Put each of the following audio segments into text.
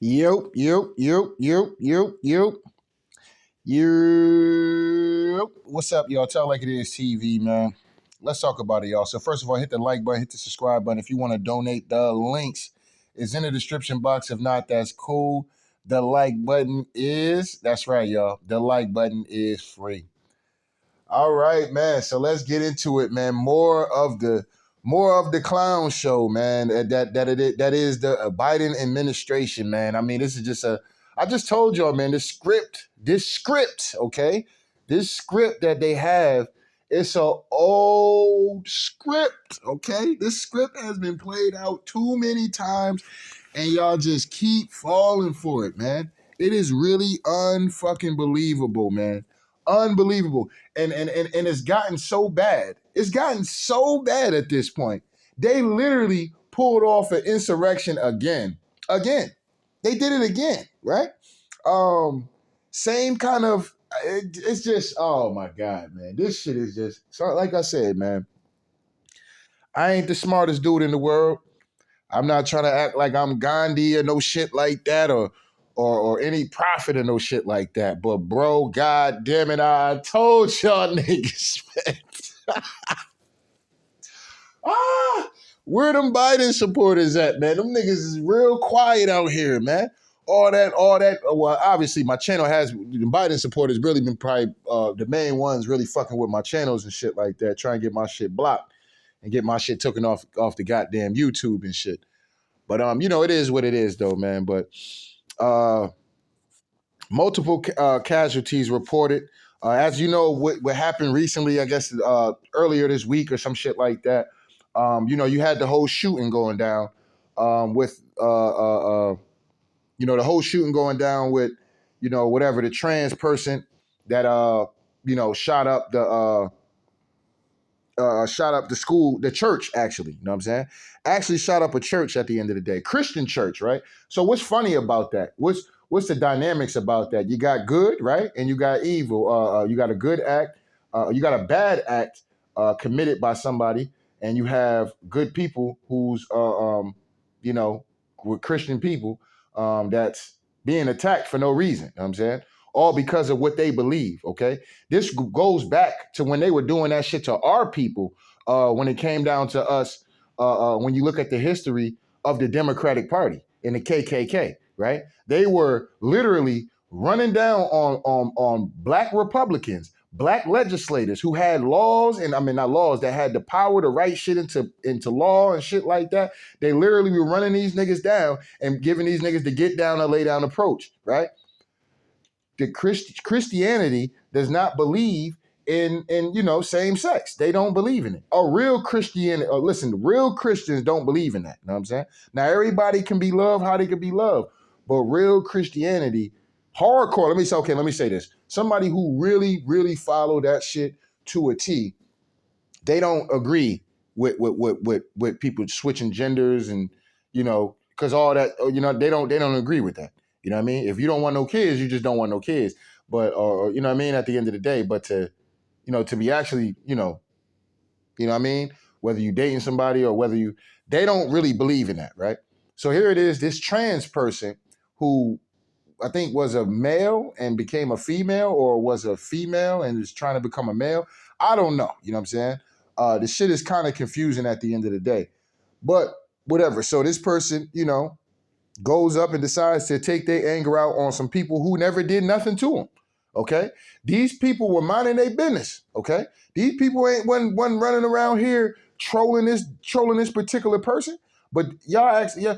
Yep, yep, yep, yep, yep, yep. Yep. What's up, y'all? Tell like it is TV, man. Let's talk about it, y'all. So first of all, hit the like button, hit the subscribe button. If you want to donate, the links is in the description box. If not, that's cool. The like button is, that's right, y'all. The like button is free. All right, man. So let's get into it, man. More of the clown show, man. That is the Biden administration, man. I mean, this is just a. I just told y'all, man. This script, okay, this script that they have, it's a old script, okay. This script has been played out too many times, and y'all just keep falling for it, man. It is really unfucking believable, man. Unbelievable. And it's gotten so bad. It's gotten so bad at this point. They literally pulled off an insurrection again. Again. They did it again, right? Same kind of it's just oh my god, man. This shit is just so like I said, man. I ain't the smartest dude in the world. I'm not trying to act like I'm Gandhi or no shit like that or any prophet or no shit like that. But bro, god damn it, I told y'all niggas, man. Ah, where them Biden supporters at, man? Them niggas is real quiet out here, man. All that. Well, obviously, my channel has the Biden supporters really been probably the main ones really fucking with my channels and shit like that, trying to get my shit blocked and get my shit taken off the goddamn YouTube and shit. But it is what it is, though, man. But uh, multiple casualties reported. As you know, what happened recently, I guess earlier this week or some shit like that. You had the whole shooting going down with the whole shooting going down with whatever the trans person that shot up the school, the church, actually. You know what I'm saying? Actually shot up a church at the end of the day. Christian church, right? So what's funny about that? What's the dynamics about that? You got good, right? And you got evil. You got a good act. You got a bad act committed by somebody, and you have good people who's, you know, with Christian people that's being attacked for no reason. You know what I'm saying? All because of what they believe, okay? This goes back to when they were doing that shit to our people. When it came down to us, when you look at the history of the Democratic Party and the KKK, right? They were literally running down on black Republicans, black legislators who had laws, and I mean not laws, that had the power to write shit into law and shit like that. They literally were running these niggas down and giving these niggas the get down or lay down approach, right? The Christianity does not believe in same sex. They don't believe in it. A real Christian, listen, real Christians don't believe in that. You know what I'm saying? Now everybody can be loved how they can be loved, but real Christianity, hardcore. Let me say this. Somebody who really, really follow that shit to a T, they don't agree with people switching genders and because all that they don't agree with that. You know what I mean? If you don't want no kids, you just don't want no kids. But or you know what I mean, at the end of the day, but to be actually, what I mean, whether you dating somebody or whether they don't really believe in that, right? So here it is, this trans person who I think was a male and became a female, or was a female and is trying to become a male. I don't know. You know what I'm saying? The shit is kind of confusing at the end of the day. But whatever. So this person, goes up and decides to take their anger out on some people who never did nothing to them. Okay? These people were minding their business. Okay? These people ain't one running around here trolling this particular person. But y'all actually, yeah,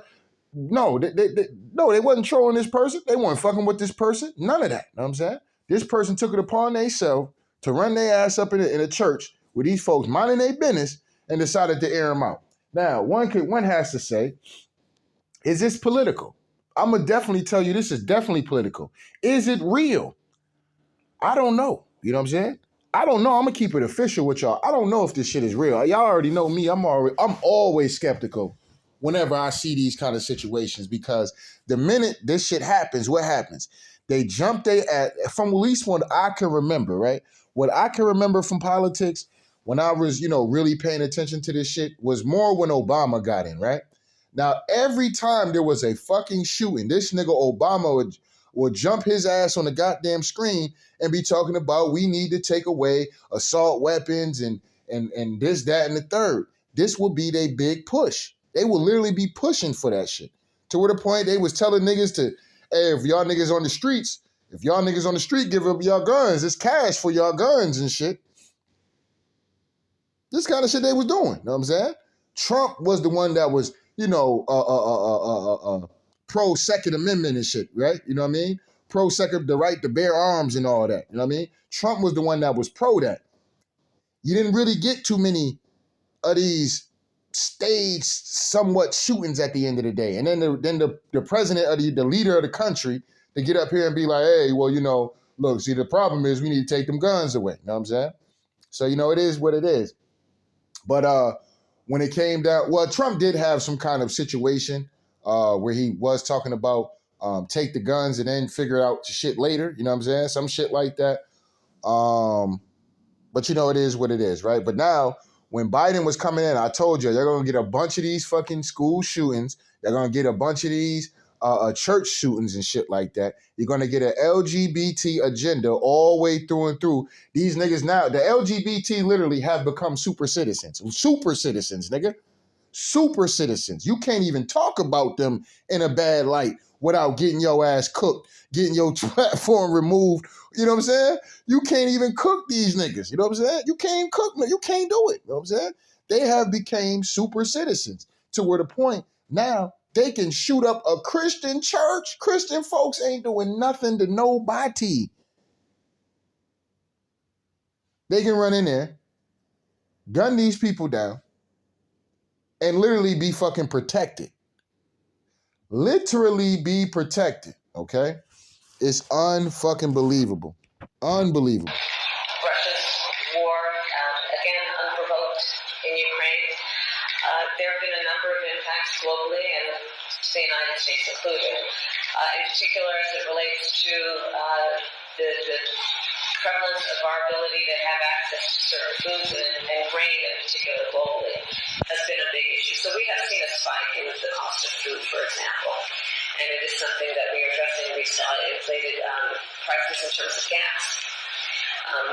no, no, they wasn't trolling this person. They weren't fucking with this person. None of that. You know what I'm saying? This person took it upon themselves to run their ass up in a church with these folks minding their business and decided to air them out. Now, one has to say, is this political? I'm gonna definitely tell you this is definitely political. Is it real? I don't know. You know what I'm saying? I don't know. I'm gonna keep it official with y'all. I don't know if this shit is real. Y'all already know me. I'm always skeptical whenever I see these kind of situations, because the minute this shit happens, what happens? They jump they at from at least what I can remember, right? What I can remember from politics when I was, really paying attention to this shit was more when Obama got in, right? Now, every time there was a fucking shooting, this nigga Obama would jump his ass on the goddamn screen and be talking about we need to take away assault weapons and this, that, and the third. This will be their big push. They will literally be pushing for that shit. To where the point they was telling niggas to, hey, if y'all niggas on the streets, give up y'all guns. It's cash for y'all guns and shit. This kind of shit they was doing. You know what I'm saying? Trump was the one that was, pro Second Amendment and shit, right? You know what I mean? Pro second, the right to bear arms and all that. You know what I mean? Trump was the one that was pro that. You didn't really get too many of these staged, somewhat shootings at the end of the day. And then the president of the leader of the country to get up here and be like, hey, well, look, see, the problem is we need to take them guns away. You know what I'm saying? So, it is what it is. But when it came down, well, Trump did have some kind of situation where he was talking about take the guns and then figure out shit later. You know what I'm saying? Some shit like that. But it is what it is, right? But now, when Biden was coming in, I told you, they're going to get a bunch of these fucking school shootings. They're going to get a bunch of these church shootings and shit like that. You're going to get an LGBT agenda all the way through and through. These niggas now, the LGBT literally have become super citizens. Super citizens, nigga. Super citizens. You can't even talk about them in a bad light without getting your ass cooked, getting your platform removed. You know what I'm saying? You can't even cook these niggas. You know what I'm saying? You can't cook. You can't do it. You know what I'm saying? They have become super citizens to where the point now they can shoot up a Christian church. Christian folks ain't doing nothing to nobody. They can run in there, gun these people down, and literally be fucking protected. Literally be protected, okay? It's unfucking believable. Unbelievable. Russia's war, again, unprovoked in Ukraine. There have been a number of impacts globally, and the United States included. In particular, as it relates to the prevalence of our ability to have access to certain foods and grain in particular globally has been a big issue. So we have seen a spike in the cost of food, for example, and it is something that we are addressing. We saw inflated prices in terms of gas,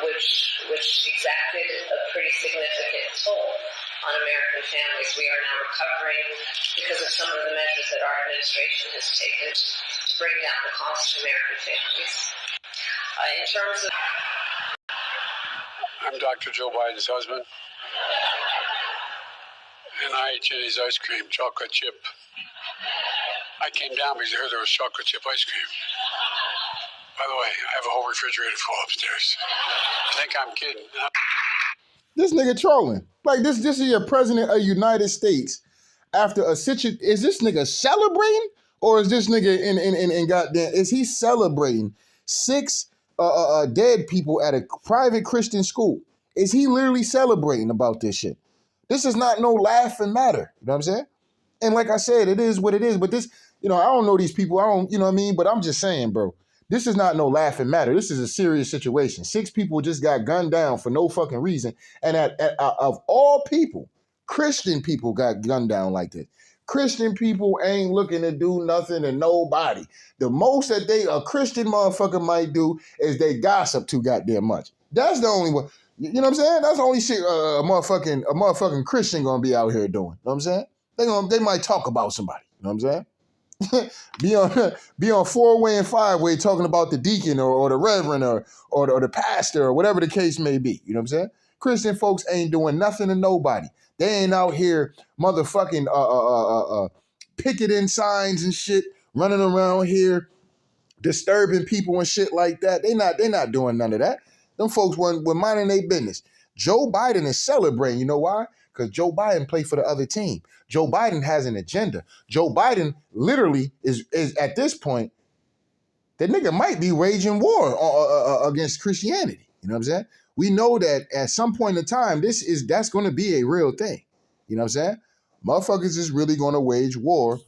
which exacted a pretty significant toll on American families. We are now recovering because of some of the measures that our administration has taken to bring down the cost to American families. In terms of... I'm Dr. Joe Biden's husband, and I ate Jenny's ice cream, chocolate chip. I came down because I heard there was chocolate chip ice cream. By the way, I have a whole refrigerator full upstairs. I think I'm kidding. This nigga trolling. Like, this is your president of the United States. After a situation, is this nigga celebrating? Or is this nigga in goddamn, is he celebrating 6 dead people at a private Christian school? Is he literally celebrating about this shit? This is not no laughing matter. You know what I'm saying? And like I said, it is what it is. But this, I don't know these people. I don't, you know what I mean? But I'm just saying, bro, this is not no laughing matter. This is a serious situation. 6 people just got gunned down for no fucking reason. And of all people, Christian people got gunned down like this. Christian people ain't looking to do nothing to nobody. The most that a Christian motherfucker might do is they gossip too goddamn much. That's the only one. You know what I'm saying? That's the only shit a motherfucking Christian gonna be out here doing. You know what I'm saying? They might talk about somebody. You know what I'm saying? be on 4-way and 5-way talking about the deacon or the reverend or the pastor or whatever the case may be. You know what I'm saying? Christian folks ain't doing nothing to nobody. They ain't out here motherfucking picketing signs and shit, running around here, disturbing people and shit like that. They not doing none of that. Them folks were minding their business. Joe Biden is celebrating. You know why? Because Joe Biden played for the other team. Joe Biden has an agenda. Joe Biden literally is at this point, the nigga might be waging war against Christianity. You know what I'm saying? We know that at some point in time, that's going to be a real thing. You know what I'm saying? Motherfuckers is really going to wage war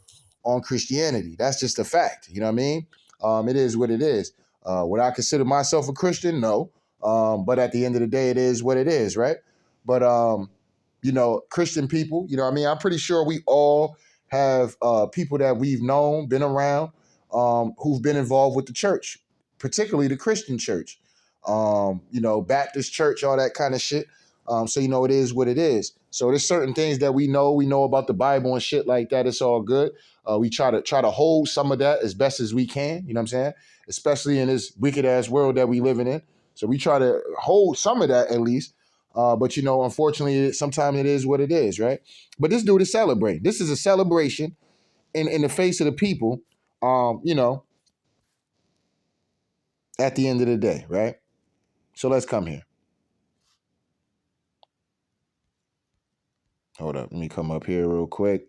on Christianity. That's just a fact. You know what I mean? It is what it is. Would I consider myself a Christian? No. But at the end of the day, it is what it is, right? But, Christian people, you know what I mean? I'm pretty sure we all have people that we've known, been around, who've been involved with the church, particularly the Christian church, Baptist church, all that kind of shit. So, it is what it is. So there's certain things that we know about the Bible and shit like that. It's all good. We try to hold some of that as best as we can. You know what I'm saying? Especially in this wicked ass world that we living in. So we try to hold some of that at least. But unfortunately, sometimes it is what it is, right? But this dude is celebrating. This is a celebration in the face of the people. At the end of the day, right? So let's come here. Hold up, let me come up here real quick.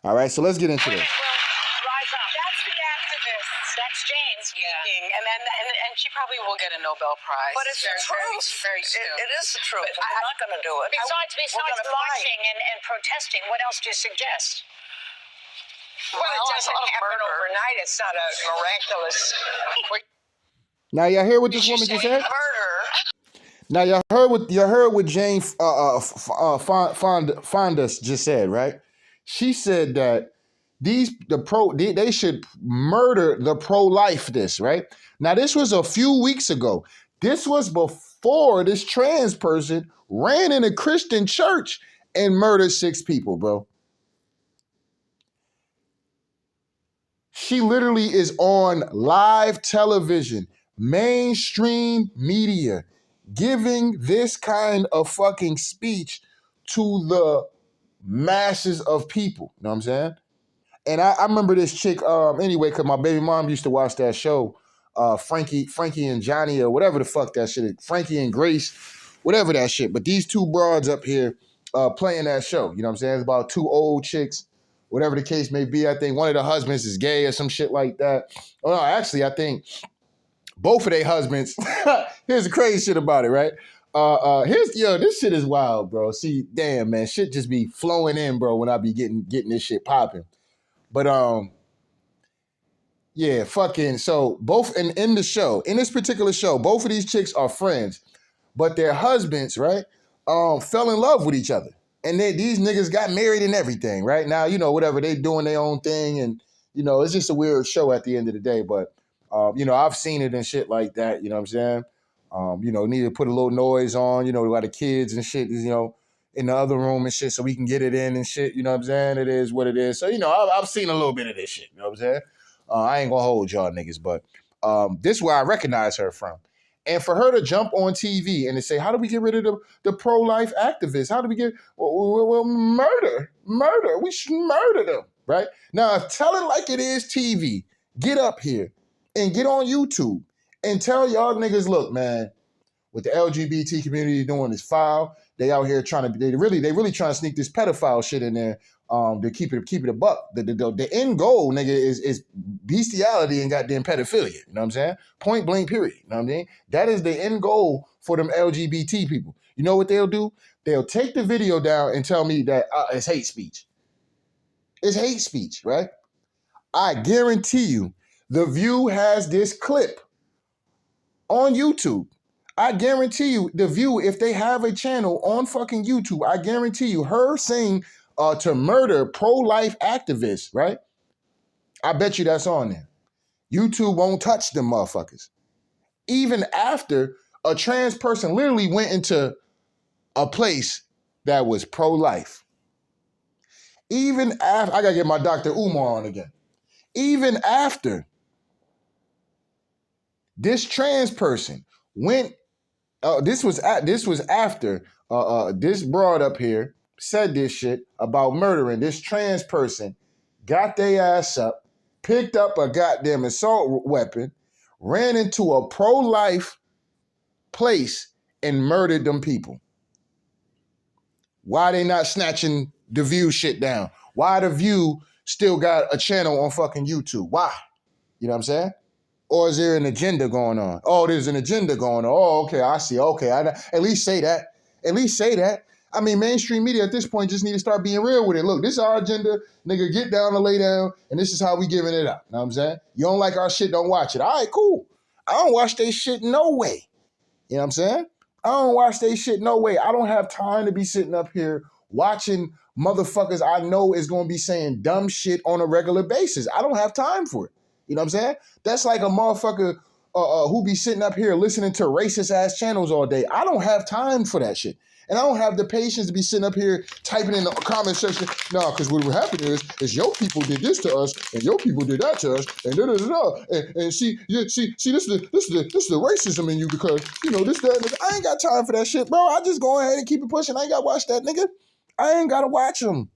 All right, so let's get into this. Rise up. That's the activist. That's Jane speaking, and she probably will get a Nobel Prize. But it's the truth. Very soon. It is the truth. We're not going to do it. Besides gonna marching and protesting, what else do you suggest? Well, it doesn't happen overnight. It's not a miraculous. Now y'all hear what this woman just said? Murder. Now y'all heard what Jane Fonda just said, right? She said that they should murder the pro-life this, right? Now this was a few weeks ago. This was before this trans person ran in a Christian church and murdered 6 people, bro. She literally is on live television, mainstream media, giving this kind of fucking speech to the masses of people. You know what I'm saying? And I remember this chick, anyway, because my baby mom used to watch that show, Frankie and Johnny, or whatever the fuck that shit is, Frankie and Grace, whatever that shit. But these 2 broads up here playing that show. You know what I'm saying? It's about 2 old chicks, whatever the case may be. I think one of the husbands is gay or some shit like that. Oh, no, actually, I think both of their husbands. Here's the crazy shit about it, right? This shit is wild, bro. See, damn, man, shit just be flowing in, bro, when I be getting this shit popping. But so both in the show, in this particular show, both of these chicks are friends, but their husbands, right, fell in love with each other. And these niggas got married and everything, right? Now, whatever, they doing their own thing, and it's just a weird show at the end of the day, but I've seen it and shit like that, you know what I'm saying? Need to put a little noise on, we got the kids and shit, in the other room and shit so we can get it in and shit, you know what I'm saying? It is what it is. So, I've seen a little bit of this shit, you know what I'm saying? I ain't gonna hold y'all niggas, but this is where I recognize her from. And for her to jump on TV and to say, how do we get rid of the pro-life activists? How do we murder? We should murder them, right? Now, tell it like it is TV. Get up here and get on YouTube and tell y'all niggas, look, man, what the LGBT community doing is foul. They out here they really trying to sneak this pedophile shit in there to keep it a buck. The end goal, nigga, is bestiality and goddamn pedophilia. You know what I'm saying? Point blank, period. You know what I mean? That is the end goal for them LGBT people. You know what they'll do? They'll take the video down and tell me that it's hate speech. It's hate speech, right? I guarantee you, The View has this clip on YouTube. I guarantee you, The View, if they have a channel on fucking YouTube, I guarantee you, her saying to murder pro-life activists, right? I bet you that's on there. YouTube won't touch them motherfuckers. Even after a trans person literally went into a place that was pro-life. Even after, I gotta get my Dr. Umar on again. Even after this trans person went, this was after this broad up here said this shit about murdering. This trans person got their ass up, picked up a goddamn assault weapon, ran into a pro-life place and murdered them people. Why they not snatching The View shit down? Why The View still got a channel on fucking YouTube? Why? You know what I'm saying? Or is there an agenda going on? Oh, there's an agenda going on. Oh, okay, I see. Okay, at least say that. At least say that. I mean, mainstream media at this point just need to start being real with it. Look, this is our agenda. Nigga, get down and lay down, and this is how we giving it up. You know what I'm saying? You don't like our shit, don't watch it. All right, cool. I don't watch they shit no way. You know what I'm saying? I don't watch they shit no way. I don't have time to be sitting up here watching motherfuckers I know is going to be saying dumb shit on a regular basis. I don't have time for it. You know what I'm saying? That's like a motherfucker who be sitting up here listening to racist ass channels all day. I don't have time for that shit. And I don't have the patience to be sitting up here typing in the comment section. No, because what happened is your people did this to us, and your people did that to us, and da da da da. And see, this is the racism in you because this that. And I ain't got time for that shit, bro. I just go ahead and keep it pushing. I ain't got to watch that, nigga. I ain't got to watch them.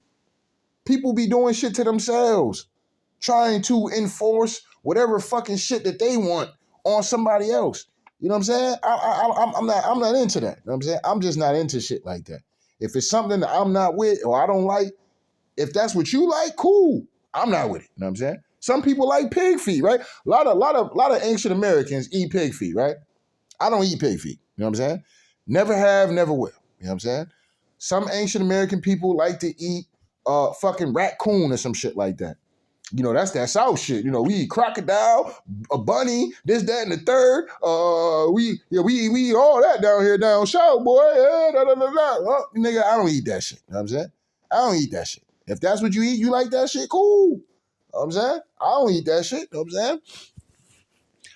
People be doing shit to themselves, trying to enforce whatever fucking shit that they want on somebody else. You know what I'm saying? I'm not into that. You know what I'm saying? I'm just not into shit like that. If it's something that I'm not with or I don't like, if that's what you like, cool. I'm not with it. You know what I'm saying? Some people like pig feet, right? A lot of ancient Americans eat pig feet, right? I don't eat pig feet. You know what I'm saying? Never have, never will. You know what I'm saying? Some ancient American people like to eat fucking raccoon or some shit like that. That's that South shit. We eat crocodile, a bunny, this, that, and the third. We eat all that down here down south, boy. Yeah, da, da, da, da. Nigga, I don't eat that shit. You know what I'm saying? I don't eat that shit. If that's what you eat, you like that shit, cool. You know what I'm saying? I don't eat that shit. You know what I'm saying?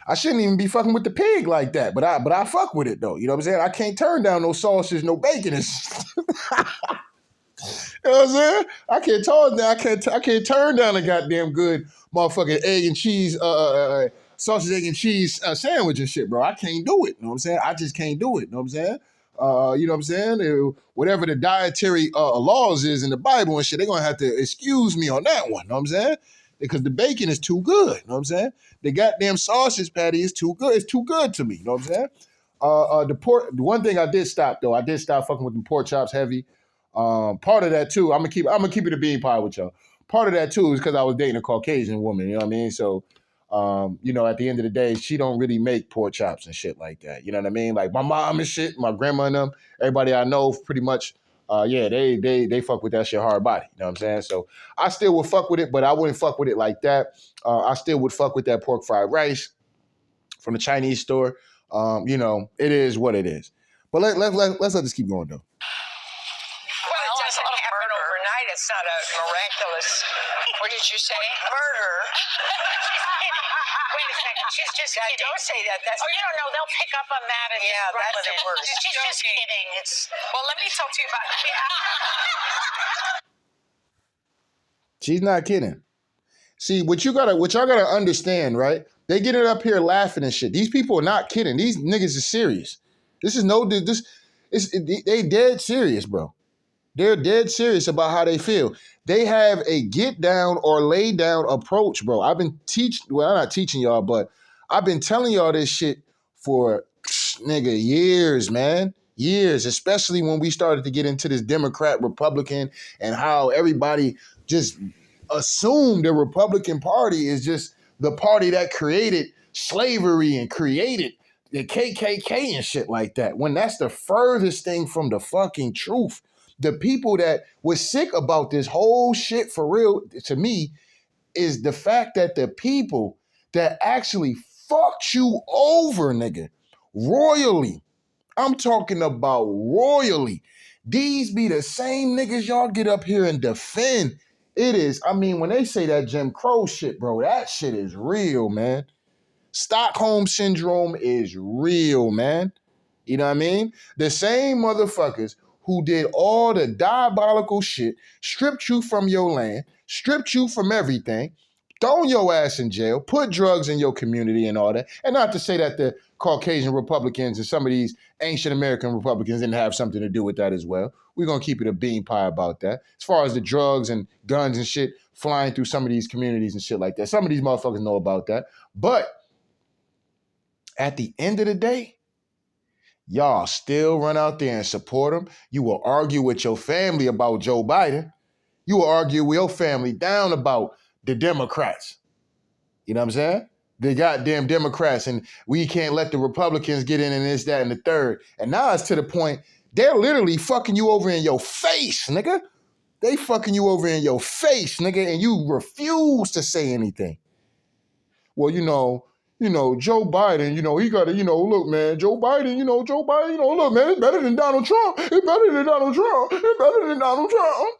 I shouldn't even be fucking with the pig like that, but I fuck with it though. You know what I'm saying? I can't turn down no sausage, no bacon and You know what I'm saying? I can't turn down a goddamn good motherfucking egg and cheese, sausage, egg and cheese sandwich and shit, bro. I can't do it. You know what I'm saying? I just can't do it. You know what I'm saying? You know what I'm saying? Whatever the dietary laws is in the Bible and shit, they're gonna have to excuse me on that one. You know what I'm saying? Because the bacon is too good. You know what I'm saying? The goddamn sausage patty is too good. It's too good to me. You know what I'm saying? The one thing I did stop though, I did stop fucking with the pork chops heavy. Part of that too, I'm gonna keep it a bean pie with y'all. Part of that too is because I was dating a Caucasian woman, you know what I mean? So, at the end of the day, she don't really make pork chops and shit like that. You know what I mean? Like my mom and shit, my grandma and them, everybody I know pretty much, they fuck with that shit hard body. You know what I'm saying? So I still would fuck with it, but I wouldn't fuck with it like that. I still would fuck with that pork fried rice from the Chinese store. It is what it is. But let's let this keep going though. Well, it doesn't happen overnight. It's not a miraculous. What did you say? Murder. Wait a second. She's just kidding. Don't say that. That's you don't know. They'll pick up on that and just run that's with the it. worst. She's just kidding. Well, let me talk to you about. She's not kidding. See, what y'all gotta understand, right? They get it up here laughing and shit. These people are not kidding. These niggas is serious. They dead serious, bro. They're dead serious about how they feel. They have a get down or lay down approach, bro. I've been I'm not teaching y'all, but I've been telling y'all this shit for years, man. Years, especially when we started to get into this Democrat, Republican, and how everybody just assumed the Republican Party is just the party that created slavery and created the KKK and shit like that, when that's the furthest thing from the fucking truth. The people that was sick about this whole shit for real, to me, is the fact that the people that actually fucked you over, nigga, royally, I'm talking about royally, these be the same niggas y'all get up here and defend. It is, when they say that Jim Crow shit, bro, that shit is real, man. Stockholm Syndrome is real, man. You know what I mean? The same motherfuckers who did all the diabolical shit, stripped you from your land, stripped you from everything, thrown your ass in jail, put drugs in your community and all that. And not to say that the Caucasian Republicans and some of these ancient American Republicans didn't have something to do with that as well. We're going to keep it a bean pie about that. As far as the drugs and guns and shit flying through some of these communities and shit like that. Some of these motherfuckers know about that. But at the end of the day, y'all still run out there and support him. You will argue with your family about Joe Biden. You will argue with your family down about the Democrats. You know what I'm saying? The goddamn Democrats, and we can't let the Republicans get in and this, that, and the third. And now it's to the point, they're literally fucking you over in your face, nigga. They fucking you over in your face, nigga, and you refuse to say anything. Well, Joe Biden, he got to, look, man, Joe Biden, look, man, it's better than Donald Trump. It's better than Donald Trump. It's better than Donald Trump.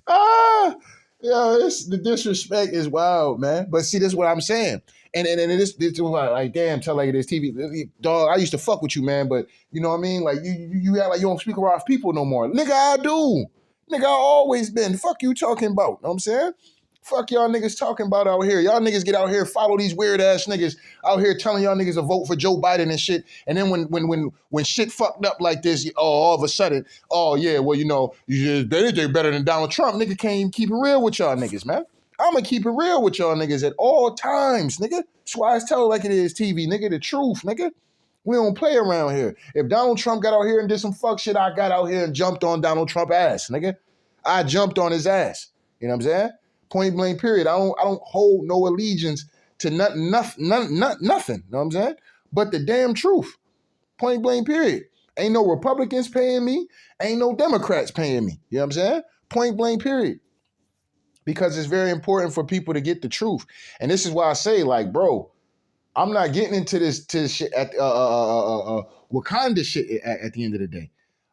Ah, yeah, the disrespect is wild, man. But see, this is what I'm saying. And this is like, damn, tell like this TV dog. I used to fuck with you, man, but you know what I mean. Like you act like you don't speak around people no more, nigga. I do, nigga. I always been. Fuck you talking about. Know what I'm saying? Fuck y'all niggas talking about out here. Y'all niggas get out here, follow these weird ass niggas out here telling y'all niggas to vote for Joe Biden and shit. And then when shit fucked up like this, all of a sudden, oh yeah, well you know, anything better than Donald Trump. Nigga can't even keep it real with y'all niggas, man. I'ma keep it real with y'all niggas at all times, nigga. That's why I tell it like it is, TV, nigga. The truth, nigga. We don't play around here. If Donald Trump got out here and did some fuck shit, I got out here and jumped on Donald Trump's ass, nigga. I jumped on his ass. You know what I'm saying? Point blank, period. I don't hold no allegiance to nothing. You know what I'm saying? But the damn truth. Point blank, period. Ain't no Republicans paying me. Ain't no Democrats paying me. You know what I'm saying? Point blank, period. Because it's very important for people to get the truth. And this is why I say, like, bro, I'm not getting into this shit at Wakanda shit at the end of the day.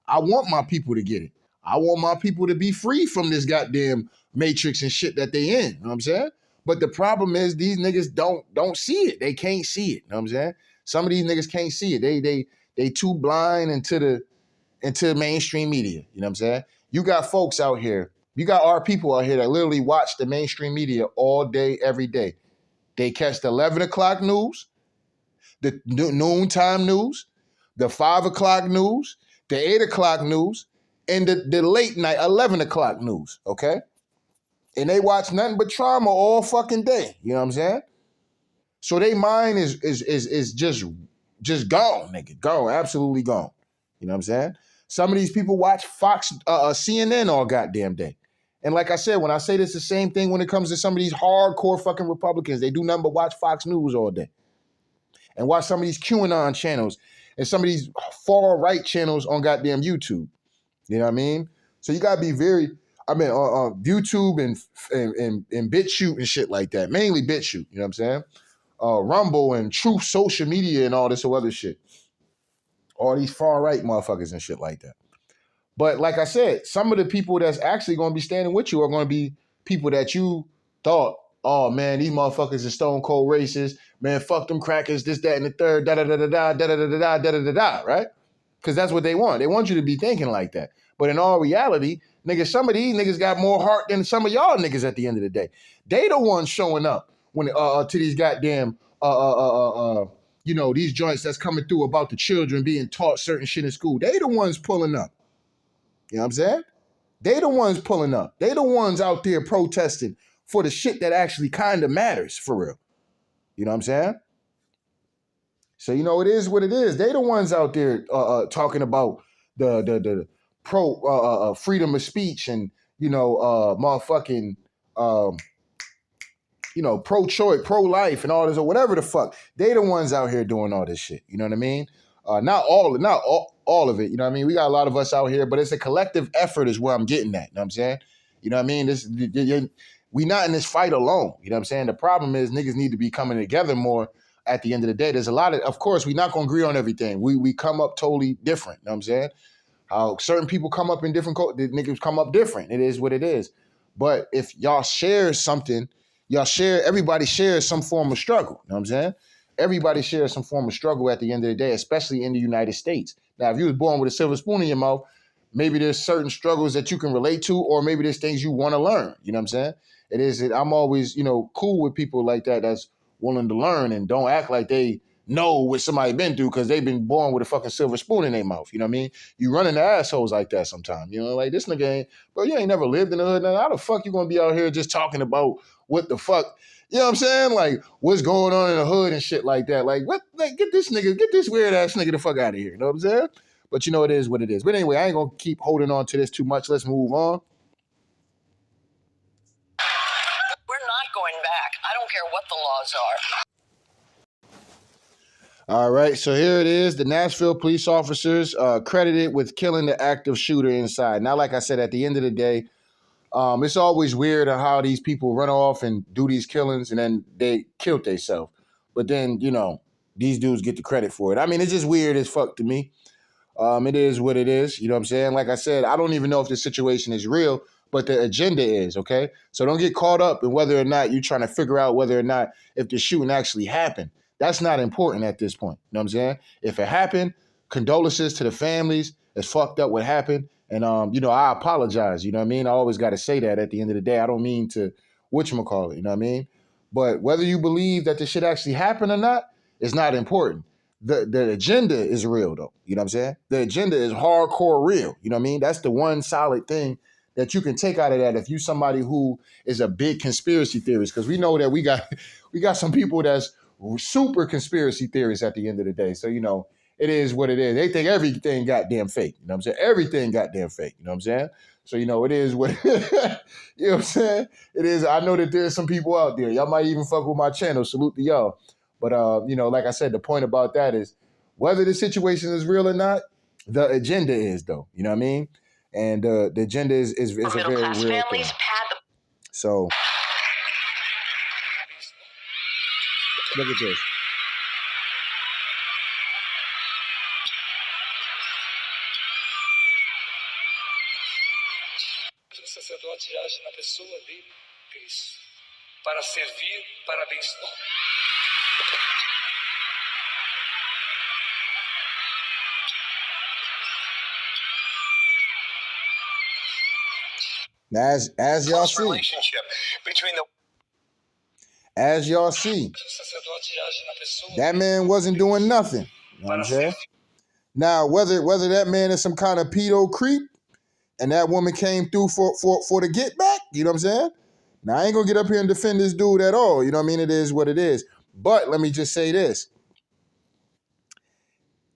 I want my people to get it. I want my people to be free from this goddamn matrix and shit that they in. You know what I'm saying? But the problem is these niggas don't see it. They can't see it. You know what I'm saying? Some of these niggas can't see it. They too blind into mainstream media. You know what I'm saying? You got folks out here. You got our people out here that literally watch the mainstream media all day, every day. They catch the 11 o'clock news, the noontime news, the 5 o'clock news, the 8 o'clock news, and the late night 11 o'clock news, okay? And they watch nothing but trauma all fucking day. You know what I'm saying? So their mind is just gone, nigga. Gone, absolutely gone. You know what I'm saying? Some of these people watch Fox, CNN all goddamn day. And like I said, when I say this, the same thing when it comes to some of these hardcore fucking Republicans. They do nothing but watch Fox News all day. And watch some of these QAnon channels and some of these far-right channels on goddamn YouTube. You know what I mean? So you gotta be very, YouTube and BitChute and shit like that. Mainly BitChute, you know what I'm saying? Rumble and Truth Social Media and all this other shit. All these far-right motherfuckers and shit like that. But like I said, some of the people that's actually going to be standing with you are going to be people that you thought, oh man, these motherfuckers are stone cold racist. Man, fuck them crackers, this, that, and the third, da-da-da-da-da, da-da-da-da-da, da-da-da-da, right? Because that's what they want. They want you to be thinking like that. But in all reality, nigga, some of these niggas got more heart than some of y'all niggas at the end of the day. They the ones showing up when to these goddamn these joints that's coming through about the children being taught certain shit in school. They the ones pulling up. You know what I'm saying? They the ones pulling up. They the ones out there protesting for the shit that actually kind of matters for real. You know what I'm saying? So, you know, it is what it is. They the ones out there talking about the pro freedom of speech and, motherfucking, pro-choice, pro-life and all this or whatever the fuck. They the ones out here doing all this shit. You know what I mean? Not all of it. You know what I mean? We got a lot of us out here, but it's a collective effort is where I'm getting at. You know what I'm saying? You know what I mean? We not in this fight alone. You know what I'm saying? The problem is niggas need to be coming together more at the end of the day. There's a lot of course, we're not going to agree on everything. We come up totally different. You know what I'm saying? How certain people come up in different, the niggas come up different. It is what it is. But if y'all share something, everybody shares some form of struggle. You know what I'm saying? Everybody shares some form of struggle at the end of the day, especially in the United States. Now, if you was born with a silver spoon in your mouth, maybe there's certain struggles that you can relate to, or maybe there's things you want to learn. You know what I'm saying? I'm always, cool with people like that that's willing to learn and don't act like they know what somebody been through because they've been born with a fucking silver spoon in their mouth. You know what I mean? You run into assholes like that sometimes. You know, like this nigga ain't, bro, you ain't never lived in the hood. Now, how the fuck you gonna be out here just talking about what the fuck? You know what I'm saying? Like, what's going on in the hood and shit like that. Like, what? Like, get this weird ass nigga the fuck out of here. You know what I'm saying? But you know, it is what it is. But anyway, I ain't gonna keep holding on to this too much. Let's move on. We're not going back. I don't care what the laws are. All right, so here it is. The Nashville police officers credited with killing the active shooter inside. Now, like I said, at the end of the day, it's always weird how these people run off and do these killings and then they killed themselves. But then, these dudes get the credit for it. I mean, it's just weird as fuck to me. It is what it is. You know what I'm saying? Like I said, I don't even know if this situation is real, but the agenda is, okay? So don't get caught up in whether or not you're trying to figure out whether or not if the shooting actually happened. That's not important at this point. You know what I'm saying? If it happened, condolences to the families. It's fucked up what happened. And, I apologize. You know what I mean? I always got to say that at the end of the day. I don't mean to whatchamacallit, you know what I mean? But whether you believe that this shit actually happened or not, it's not important. The agenda is real, though. You know what I'm saying? The agenda is hardcore real. You know what I mean? That's the one solid thing that you can take out of that if you somebody who is a big conspiracy theorist. Because we know that we got some people that's super conspiracy theorists at the end of the day. So, it is what it is. They think everything goddamn fake. You know what I'm saying? Everything goddamn fake. You know what I'm saying? So, it is what you know what I'm saying? It is. I know that there's some people out there. Y'all might even fuck with my channel. Salute to y'all. But, like I said, the point about that is whether the situation is real or not, the agenda is, though. You know what I mean? And the agenda is a very real thing. So, look at this. O sacerdote age na pessoa de Cristo para servir, para abençoar. Now, as y'all see, Relationship between the as y'all see, that man wasn't doing nothing. You know what I'm saying? Now, whether that man is some kind of pedo creep and that woman came through for the get back, you know what I'm saying? Now, I ain't gonna get up here and defend this dude at all. You know what I mean? It is what it is. But let me just say this.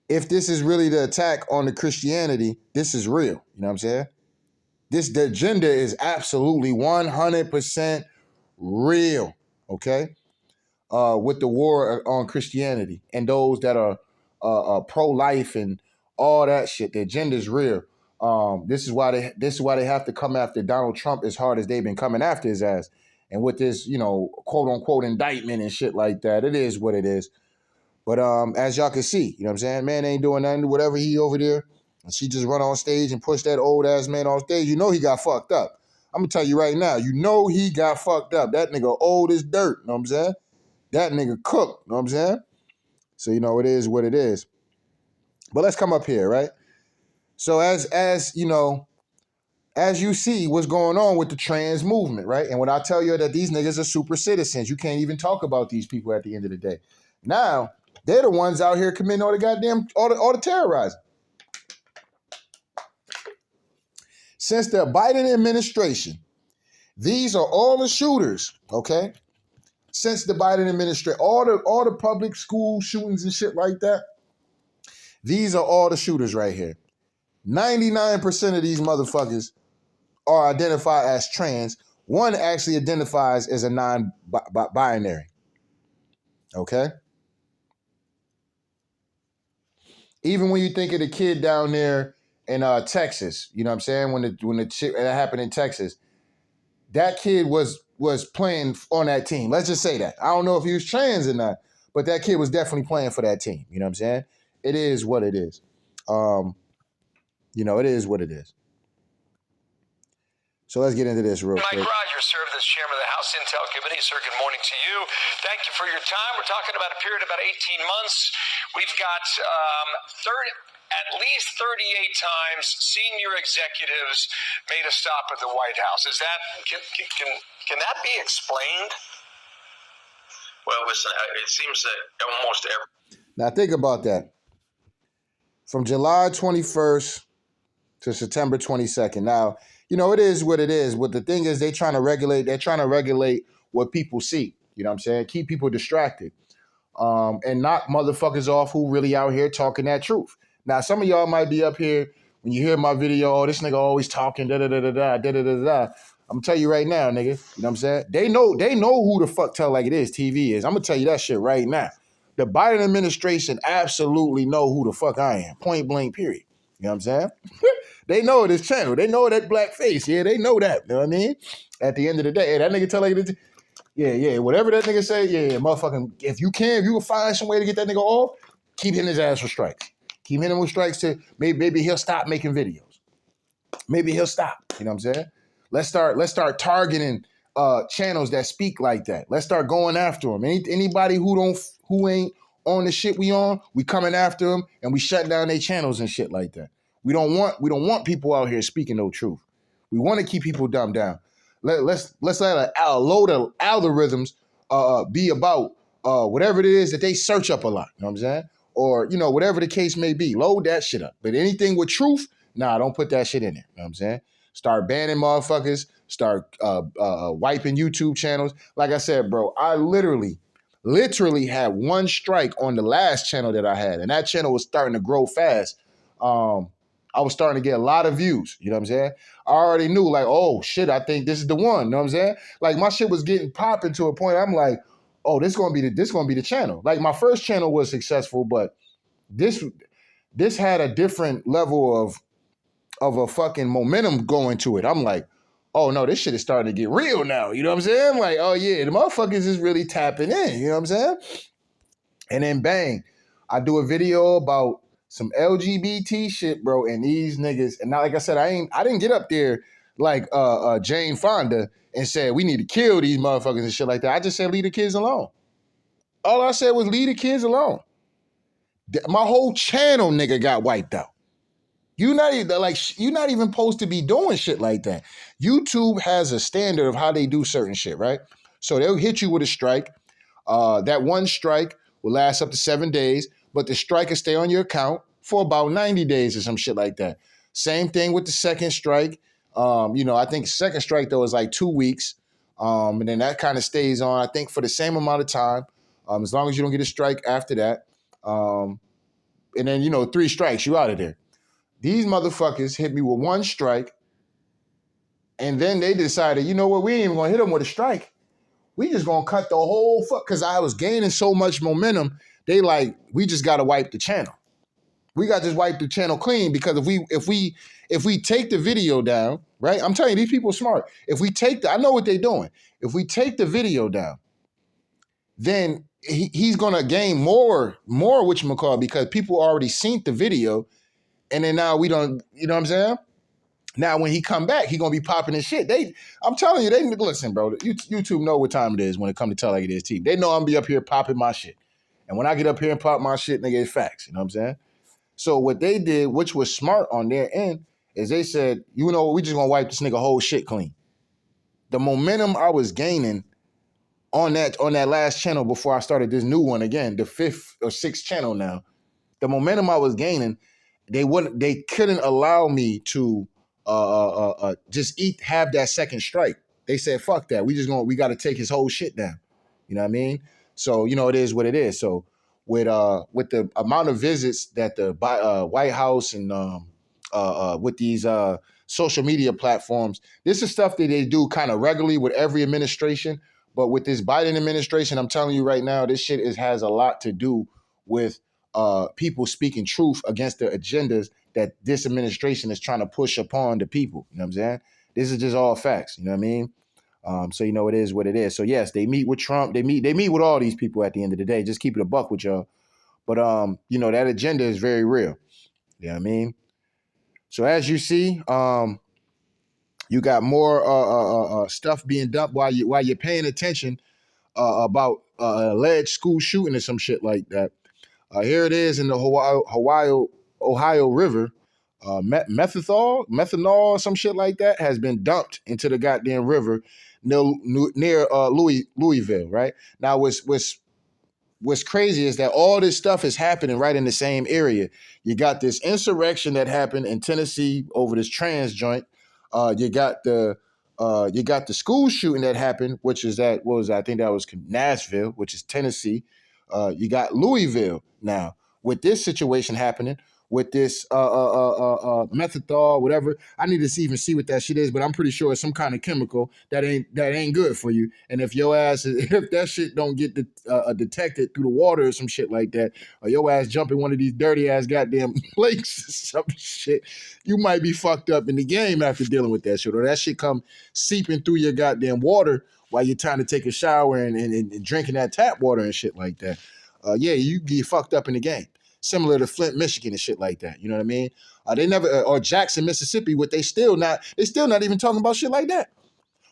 If this is really the attack on the Christianity, this is real. You know what I'm saying? The agenda is absolutely 100% real, okay? With the war on Christianity and those that are pro-life and all that shit. The agenda is real. This is why they have to come after Donald Trump as hard as they've been coming after his ass. And with this, quote unquote indictment and shit like that, it is what it is. But as y'all can see, you know what I'm saying? Man ain't doing nothing, whatever he over there. And she just run on stage and push that old ass man on stage. You know he got fucked up. I'm gonna tell you right now, he got fucked up. That nigga old as dirt, you know what I'm saying? That nigga cooked, you know what I'm saying? So, it is what it is. But let's come up here, right? So as you see what's going on with the trans movement, right? And when I tell you that these niggas are super citizens, you can't even talk about these people at the end of the day. Now, they're the ones out here committing all the terrorizing. Since the Biden administration, these are all the shooters, okay? Since the Biden administration, all the public school shootings and shit like that, these are all the shooters right here. 99% of these motherfuckers are identified as trans. One actually identifies as a non-binary, okay? Even when you think of the kid down there in Texas, you know what I'm saying? When the shit that happened in Texas, that kid was playing on that team. Let's just say that. I don't know if he was trans or not, but that kid was definitely playing for that team. You know what I'm saying? It is what it is. It is what it is. So let's get into this real quick. Mike Rogers served as chairman of the House Intel Committee. Sir, good morning to you. Thank you for your time. We're talking about a period of about 18 months. We've got at least 38 times senior executives made a stop at the White House. Is that can that be explained? Well, listen, it seems that almost every... Now think about that. From July 21st to September 22nd. Now, it is what it is. But the thing is, they're trying to regulate what people see. You know what I'm saying? Keep people distracted. And knock motherfuckers off who really out here talking that truth. Now, some of y'all might be up here when you hear my video, oh, this nigga always talking, da-da-da-da-da, da-da-da-da-da. I'm gonna tell you right now, nigga. You know what I'm saying? They know who the fuck Tell Like It Is TV is. I'm gonna tell you that shit right now. The Biden administration absolutely know who the fuck I am. Point blank, period. You know what I'm saying? They know this channel. They know that black face. Yeah, they know that. You know what I mean? At the end of the day, hey, that nigga Tell Like It Is. Yeah. Whatever that nigga say, yeah, motherfucking, if you can find some way to get that nigga off, keep hitting his ass for strikes. Keep hitting him with strikes to maybe he'll stop making videos. Maybe he'll stop. You know what I'm saying? Let's start targeting channels that speak like that. Let's start going after them. Anybody who ain't on the shit we on, we coming after them and we shut down their channels and shit like that. We don't want people out here speaking no truth. We want to keep people dumbed down. Let's let a load of algorithms be about whatever it is that they search up a lot. You know what I'm saying? Or, you know, whatever the case may be. Load that shit up. But anything with truth, nah, don't put that shit in there. You know what I'm saying? Start banning motherfuckers. Start wiping YouTube channels. Like I said, bro, I literally had one strike on the last channel that I had. And that channel was starting to grow fast. I was starting to get a lot of views. You know what I'm saying? I already knew, like, oh, shit, I think this is the one. You know what I'm saying? Like, my shit was getting popping to a point. I'm like, oh, this gonna be the channel. Like, my first channel was successful, but this had a different level of a fucking momentum going to it. I'm like, oh no, this shit is starting to get real now. You know what I'm saying? Like, oh yeah, the motherfuckers is really tapping in. You know what I'm saying? And then bang, I do a video about some LGBT shit, bro, and these niggas. And now, like I said, I didn't get up there like Jane Fonda and said we need to kill these motherfuckers and shit like that. I just said leave the kids alone. All I said was leave the kids alone. My whole channel, nigga, got wiped out. You're not even supposed to be doing shit like that. YouTube has a standard of how they do certain shit, right? So they'll hit you with a strike. That one strike will last up to 7 days, but the strike will stay on your account for about 90 days or some shit like that. Same thing with the second strike. I think second strike, though, is like 2 weeks. And then that kind of stays on, I think, for the same amount of time, as long as you don't get a strike after that. And then, 3 strikes, you out of there. These motherfuckers hit me with one strike, and then they decided, you know what, we ain't even gonna hit them with a strike. We just gonna cut the whole fuck, because I was gaining so much momentum. They like, we just gotta wipe the channel. We gotta just wipe the channel clean, because if we take the video down, right? I'm telling you, these people are smart. I know what they're doing. If we take the video down, then he's gonna gain more whatchamacallit, because people already seen the video. And then now we don't, you know what I'm saying? Now when he come back, he gonna be popping his shit. I'm telling you, listen, bro. YouTube know what time it is when it come to Tell Like It Is TV. They know I'm be up here popping my shit. And when I get up here and pop my shit, nigga, it's facts. You know what I'm saying? So what they did, which was smart on their end, is they said, you know what, we just gonna wipe this nigga whole shit clean. The momentum I was gaining on that last channel before I started this new one again, the 5th or 6th channel now, the momentum I was gaining, they couldn't allow me to have that second strike. They said, fuck that. We got to take his whole shit down. You know what I mean? So, it is what it is. So with the amount of visits that the White House and with these social media platforms, this is stuff that they do kind of regularly with every administration. But with this Biden administration, I'm telling you right now, this shit has a lot to do with people speaking truth against the agendas that this administration is trying to push upon the people. You know what I'm saying? This is just all facts. You know what I mean? So it is what it is. So yes, they meet with Trump. They meet with all these people at the end of the day. Just keep it a buck with y'all. But that agenda is very real. You know what I mean? So as you see, you got more stuff being dumped while you're paying attention about alleged school shooting or some shit like that. Here it is in the Ohio River. Methanol, some shit like that, has been dumped into the goddamn river near Louisville, right? Now, what's crazy is that all this stuff is happening right in the same area. You got this insurrection that happened in Tennessee over this trans joint. You got the school shooting that happened, which is I think that was Nashville, which is Tennessee. You got Louisville now with this situation happening with this methadol, whatever. I need to even see what that shit is, but I'm pretty sure it's some kind of chemical that ain't good for you. And if if that shit don't get detected through the water or some shit like that, or your ass jump in one of these dirty ass goddamn lakes or some shit, you might be fucked up in the game after dealing with that shit. Or that shit come seeping through your goddamn water while you're trying to take a shower and drinking that tap water and shit like that. You get fucked up in the game. similar to Flint, Michigan and shit like that. You know what I mean? They never or Jackson, Mississippi, what they still not even talking about shit like that.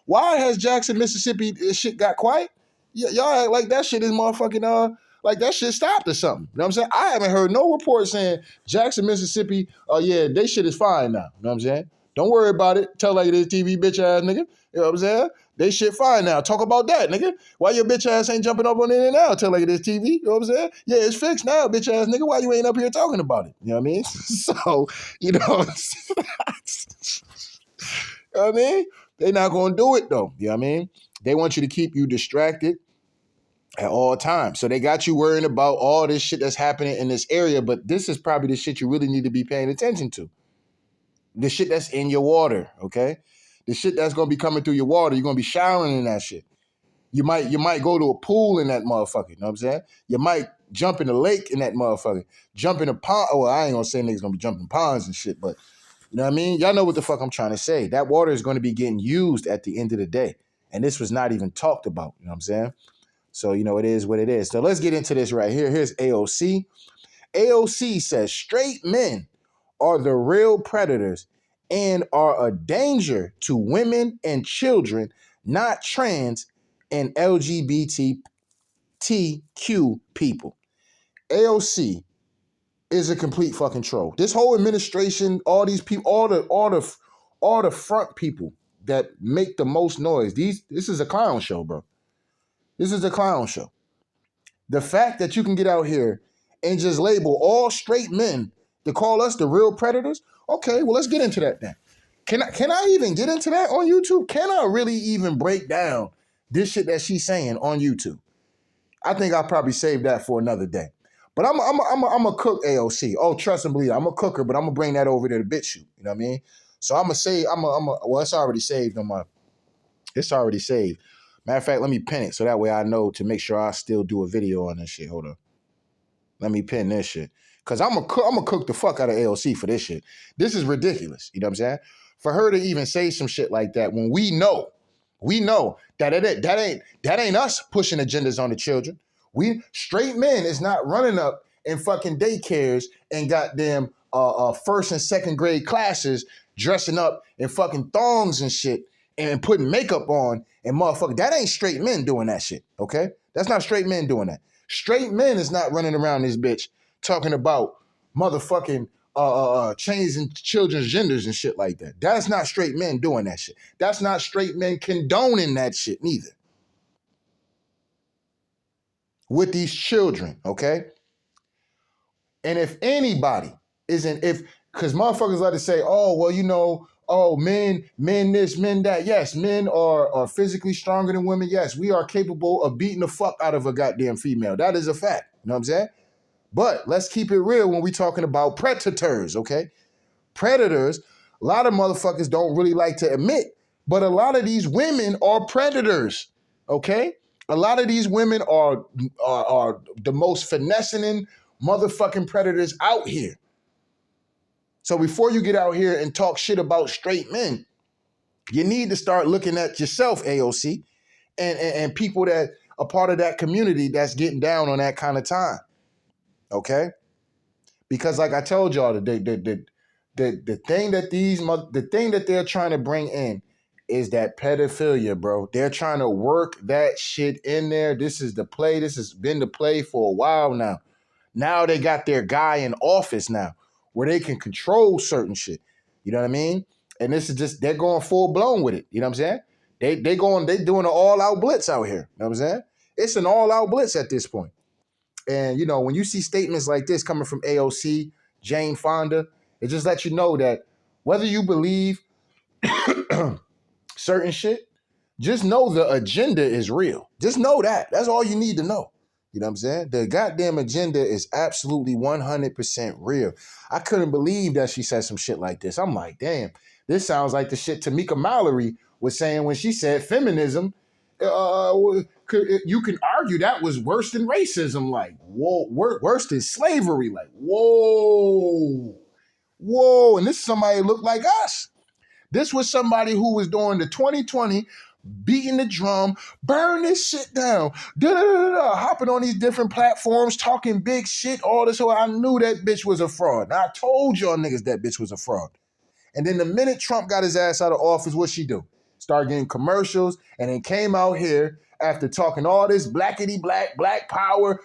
Why has Jackson, Mississippi shit got quiet? Y'all act like that shit is motherfucking like that shit stopped or something. You know what I'm saying? I haven't heard no report saying Jackson, Mississippi, yeah, they shit is fine now. You know what I'm saying? Don't worry about it. Tell like it is TV bitch ass nigga. You know what I'm saying? They shit fine now. Talk about that, nigga. Why your bitch ass ain't jumping up on it now? Tell like it is TV. You know what I'm saying? Yeah, it's fixed now, bitch ass nigga. Why you ain't up here talking about it? You know what I mean? So, you know, you know what I mean? They not gonna do it though. You know what I mean? They want you to keep you distracted at all times. So they got you worrying about all this shit that's happening in this area, but this is probably the shit you really need to be paying attention to. The shit that's in your water, okay? The shit that's gonna be coming through your water, you're gonna be showering in that shit. You might go to a pool in that motherfucker, you know what I'm saying? You might jump in a lake in that motherfucker. Jump in a pond. Well, I ain't gonna say niggas gonna be jumping ponds and shit, but you know what I mean? Y'all know what the fuck I'm trying to say. That water is gonna be getting used at the end of the day. And this was not even talked about, you know what I'm saying? So, you know, it is what it is. So let's get into this right here. Here's AOC. AOC says straight men are the real predators and are a danger to women and children, not trans and LGBTQ people. AOC is a complete fucking troll. This whole administration, all these people, all the front people that make the most noise. This is a clown show, bro. This is a clown show. The fact that you can get out here and just label all straight men to call us the real predators. Okay, well, let's get into that then. Can I even get into that on YouTube? Can I really even break down this shit that she's saying on YouTube? I think I'll probably save that for another day. But I'm a cook AOC. Oh, trust and believe. I'm a cooker, but I'm gonna bring that over to the bit shoot. You know what I mean? So I'm gonna say well, it's already saved on my. It's already saved. Matter of fact, let me pin it so that way I know to make sure I still do a video on this shit. Hold on. Let me pin this shit. Cause I'm gonna cook the fuck out of AOC for this shit. This is ridiculous. You know what I'm saying? For her to even say some shit like that when we know that ain't us pushing agendas on the children. We straight men is not running up in fucking daycares and goddamn first and second grade classes dressing up in fucking thongs and shit and putting makeup on and motherfucker. That ain't straight men doing that shit, okay? That's not straight men doing that. Straight men is not running around this bitch talking about motherfucking changing children's genders and shit like that. That's not straight men doing that shit. That's not straight men condoning that shit neither. With these children, okay? And if anybody because motherfuckers like to say, oh, well, you know, oh, men this, men that. Yes, men are physically stronger than women. Yes, we are capable of beating the fuck out of a goddamn female. That is a fact. You know what I'm saying? But let's keep it real when we're talking about predators, okay? Predators, a lot of motherfuckers don't really like to admit, but a lot of these women are predators, okay? A lot of these women are the most finessing motherfucking predators out here. So before you get out here and talk shit about straight men, you need to start looking at yourself, AOC, and people that are part of that community that's getting down on that kind of time. Okay? Because like I told y'all, the thing that they're trying to bring in is that pedophilia, bro. They're trying to work that shit in there. This is the play. This has been the play for a while now. Now they got their guy in office now where they can control certain shit. You know what I mean? And this is just, they're going full blown with it. You know what I'm saying? They doing an all out blitz out here. You know what I'm saying? It's an all out blitz at this point. And, you know, when you see statements like this coming from AOC, Jane Fonda, it just lets you know that whether you believe certain shit, just know the agenda is real. Just know that. That's all you need to know. You know what I'm saying? The goddamn agenda is absolutely 100% real. I couldn't believe that she said some shit like this. I'm like, damn, this sounds like the shit Tamika Mallory was saying when she said feminism. You can argue that was worse than racism, like, whoa, worse than slavery, like, whoa. And this is somebody who looked like us. This was somebody who was during the 2020 beating the drum, burn this shit down, hopping on these different platforms, talking big shit, all this. So I knew that bitch was a fraud. I told y'all niggas that bitch was a fraud. And then the minute Trump got his ass out of office, what'd she do? Started getting commercials, and then came out here after talking all this blackity black, black power,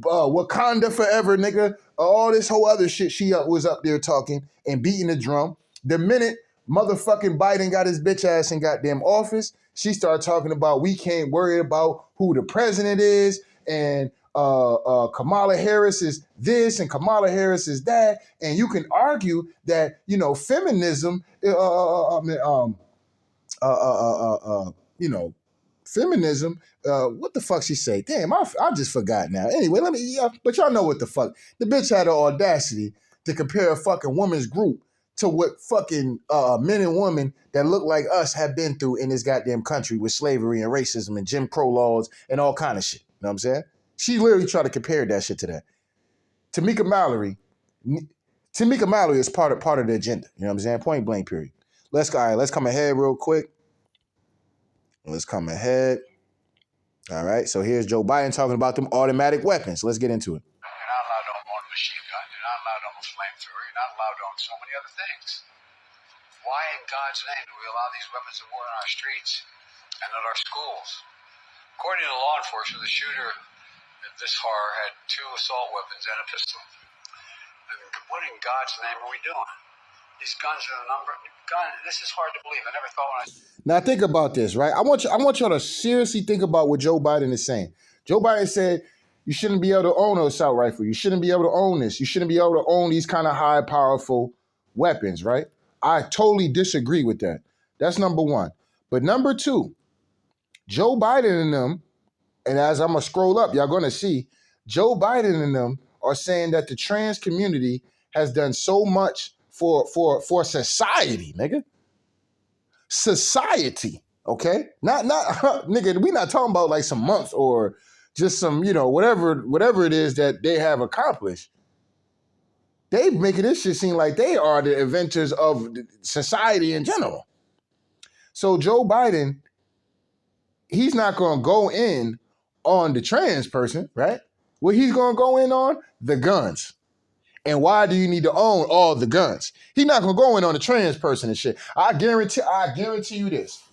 Wakanda forever, nigga, all this whole other shit she was up there talking and beating the drum. The minute motherfucking Biden got his bitch ass in goddamn office, she started talking about we can't worry about who the president is, and Kamala Harris is this and Kamala Harris is that. And you can argue that, you know, feminism, feminism, what the fuck she say? Damn, I just forgot now. Anyway, but y'all know what the fuck. The bitch had the audacity to compare a fucking woman's group to what fucking men and women that look like us have been through in this goddamn country with slavery and racism and Jim Crow laws and all kind of shit. You know what I'm saying? She literally tried to compare that shit to that. Tamika Mallory is part of the agenda. You know what I'm saying? Point blank, period. Let's come ahead real quick. Let's come ahead. All right, so here's Joe Biden talking about them automatic weapons. Let's get into it. You're not allowed to own a machine gun. You're not allowed to own a flamethrower. You're not allowed to own so many other things. Why in God's name do we allow these weapons of war in our streets and at our schools? According to law enforcement, the shooter at this horror had 2 assault weapons and a pistol. And what in God's name are we doing? These guns are the number. This is hard to believe. I never thought when I. Now think about this, right? I want y'all to seriously think about what Joe Biden is saying. Joe Biden said you shouldn't be able to own an assault rifle. You shouldn't be able to own this. You shouldn't be able to own these kind of high, powerful weapons, right? I totally disagree with that. That's number one. But number two, Joe Biden and them, and as I'm gonna scroll up, y'all gonna see Joe Biden and them are saying that the trans community has done so much for society, nigga. Society, okay? Not nigga, we not talking about like some month or just some, you know, whatever it is that they have accomplished. They making this shit seem like they are the inventors of society in general. So Joe Biden, he's not gonna go in on the trans person, right? What he's gonna go in on? The guns. And why do you need to own all the guns? He's not gonna go in on the trans person and shit. I guarantee you this.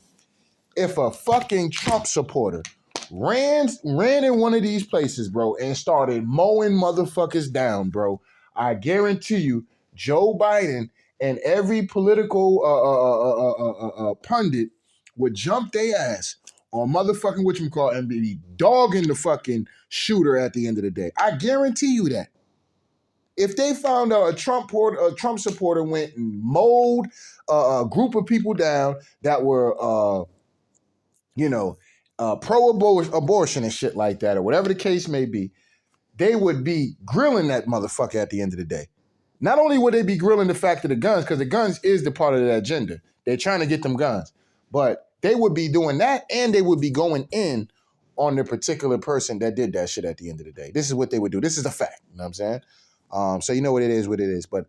If a fucking Trump supporter ran in one of these places, bro, and started mowing motherfuckers down, bro, I guarantee you, Joe Biden and every political pundit would jump their ass on motherfucking whatchamacallit and be dogging the fucking shooter at the end of the day. I guarantee you that. If they found out a Trump supporter went and mowed a group of people down that were, pro-abortion and shit like that, or whatever the case may be, they would be grilling that motherfucker at the end of the day. Not only would they be grilling the fact of the guns, because the guns is the part of the agenda. They're trying to get them guns. But they would be doing that, and they would be going in on the particular person that did that shit at the end of the day. This is what they would do. This is a fact. You know what I'm saying? So you know what it is. But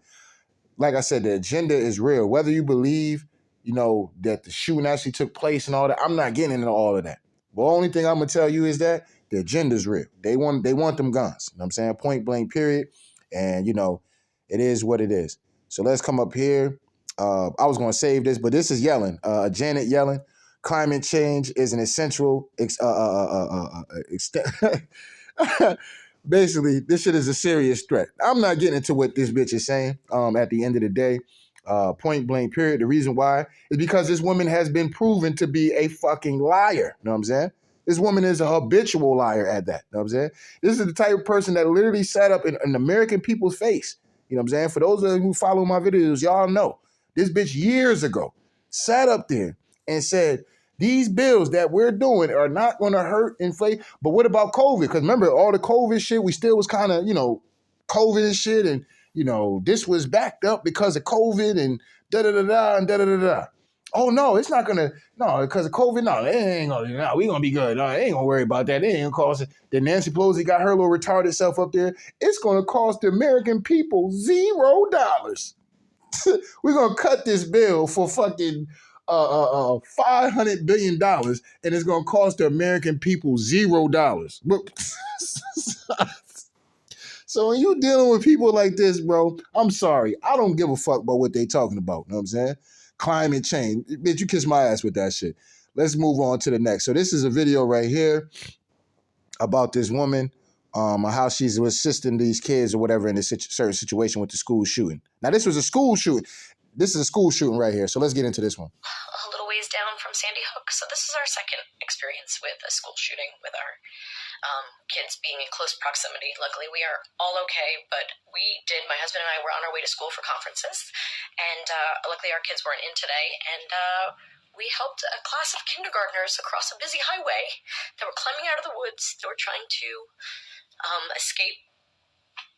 like I said, the agenda is real. Whether you believe, you know, that the shooting actually took place and all that, I'm not getting into all of that. The only thing I'm going to tell you is that the agenda is real. They want them guns. You know what I'm saying? Point blank, period. And, you know, it is what it is. So let's come up here. I was going to save this, but this is Yellen. Janet Yellen. Climate change is an essential basically, this shit is a serious threat. I'm not getting into what this bitch is saying at the end of the day. Point blank, period. The reason why is because this woman has been proven to be a fucking liar. You know what I'm saying? This woman is a habitual liar at that. You know what I'm saying? This is the type of person that literally sat up in American people's face. You know what I'm saying? For those of you who follow my videos, y'all know. This bitch years ago sat up there and said, these bills that we're doing are not going to hurt inflation. But what about COVID? Because remember, all the COVID shit, we still was kind of, you know, COVID and shit. And, you know, this was backed up because of COVID and da-da-da-da and da-da-da-da. Oh, no, it's not going to, no, because of COVID, no, it ain't going to, no, we going to be good. No, they ain't going to worry about that. It ain't going to cost, then Nancy Pelosi got her little retarded self up there. It's going to cost the American people $0. We're going to cut this bill for fucking $500 billion, and it's gonna cost the American people $0. So when you dealing with people like this, bro, I'm sorry. I don't give a fuck about what they talking about. You know what I'm saying? Climate change. Bitch, you kiss my ass with that shit. Let's move on to the next. So this is a video right here about this woman, how she's assisting these kids or whatever in this certain situation with the school shooting. Now, this was a school shooting. This is a school shooting right here. So let's get into this one. A little ways down from Sandy Hook. So this is our second experience with a school shooting with our kids being in close proximity. Luckily, we are all okay, but my husband and I were on our way to school for conferences, and luckily our kids weren't in today, and we helped a class of kindergartners across a busy highway that were climbing out of the woods. They were trying to escape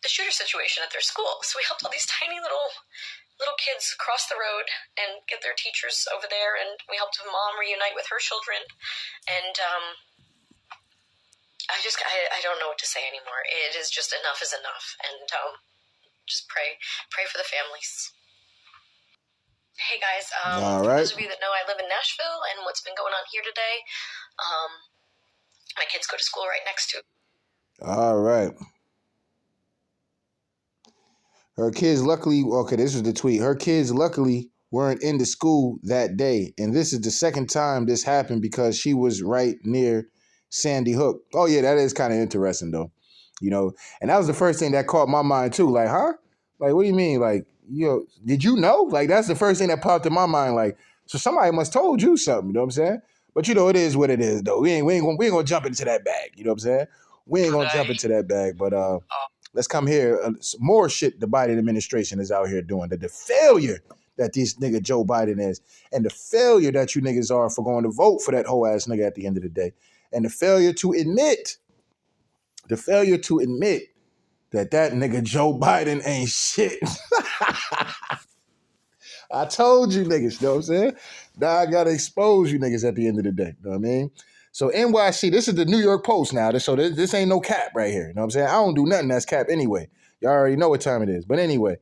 the shooter situation at their school. So we helped all these tiny little kids cross the road and get their teachers over there, and we helped a mom reunite with her children, and I don't know what to say anymore. It is just enough is enough, and just pray for the families. Hey guys, all right. those of you that know, I live in Nashville, and what's been going on here today, my kids go to school right next to. All right. Her kids luckily, okay, this was the tweet. Her kids luckily weren't in the school that day, and this is the second time this happened because she was right near Sandy Hook. Oh yeah, that is kind of interesting though, you know. And that was the first thing that caught my mind too. Like, huh? Like, what do you mean? Like, did you know? Like, that's the first thing that popped in my mind. Like, so somebody must told you something. You know what I'm saying? But it is what it is though. We ain't gonna jump into that bag. You know what I'm saying? We ain't gonna jump into that bag. But let's come here. More shit the Biden administration is out here doing. The failure that this nigga Joe Biden is, and the failure that you niggas are for going to vote for that whole ass nigga at the end of the day. And the failure to admit that nigga Joe Biden ain't shit. I told you niggas, you know what I'm saying? Now I gotta expose you niggas at the end of the day, you know what I mean? So NYC, this is the New York Post now, so this ain't no cap right here, you know what I'm saying? I don't do nothing that's cap anyway. Y'all already know what time it is. But anyway,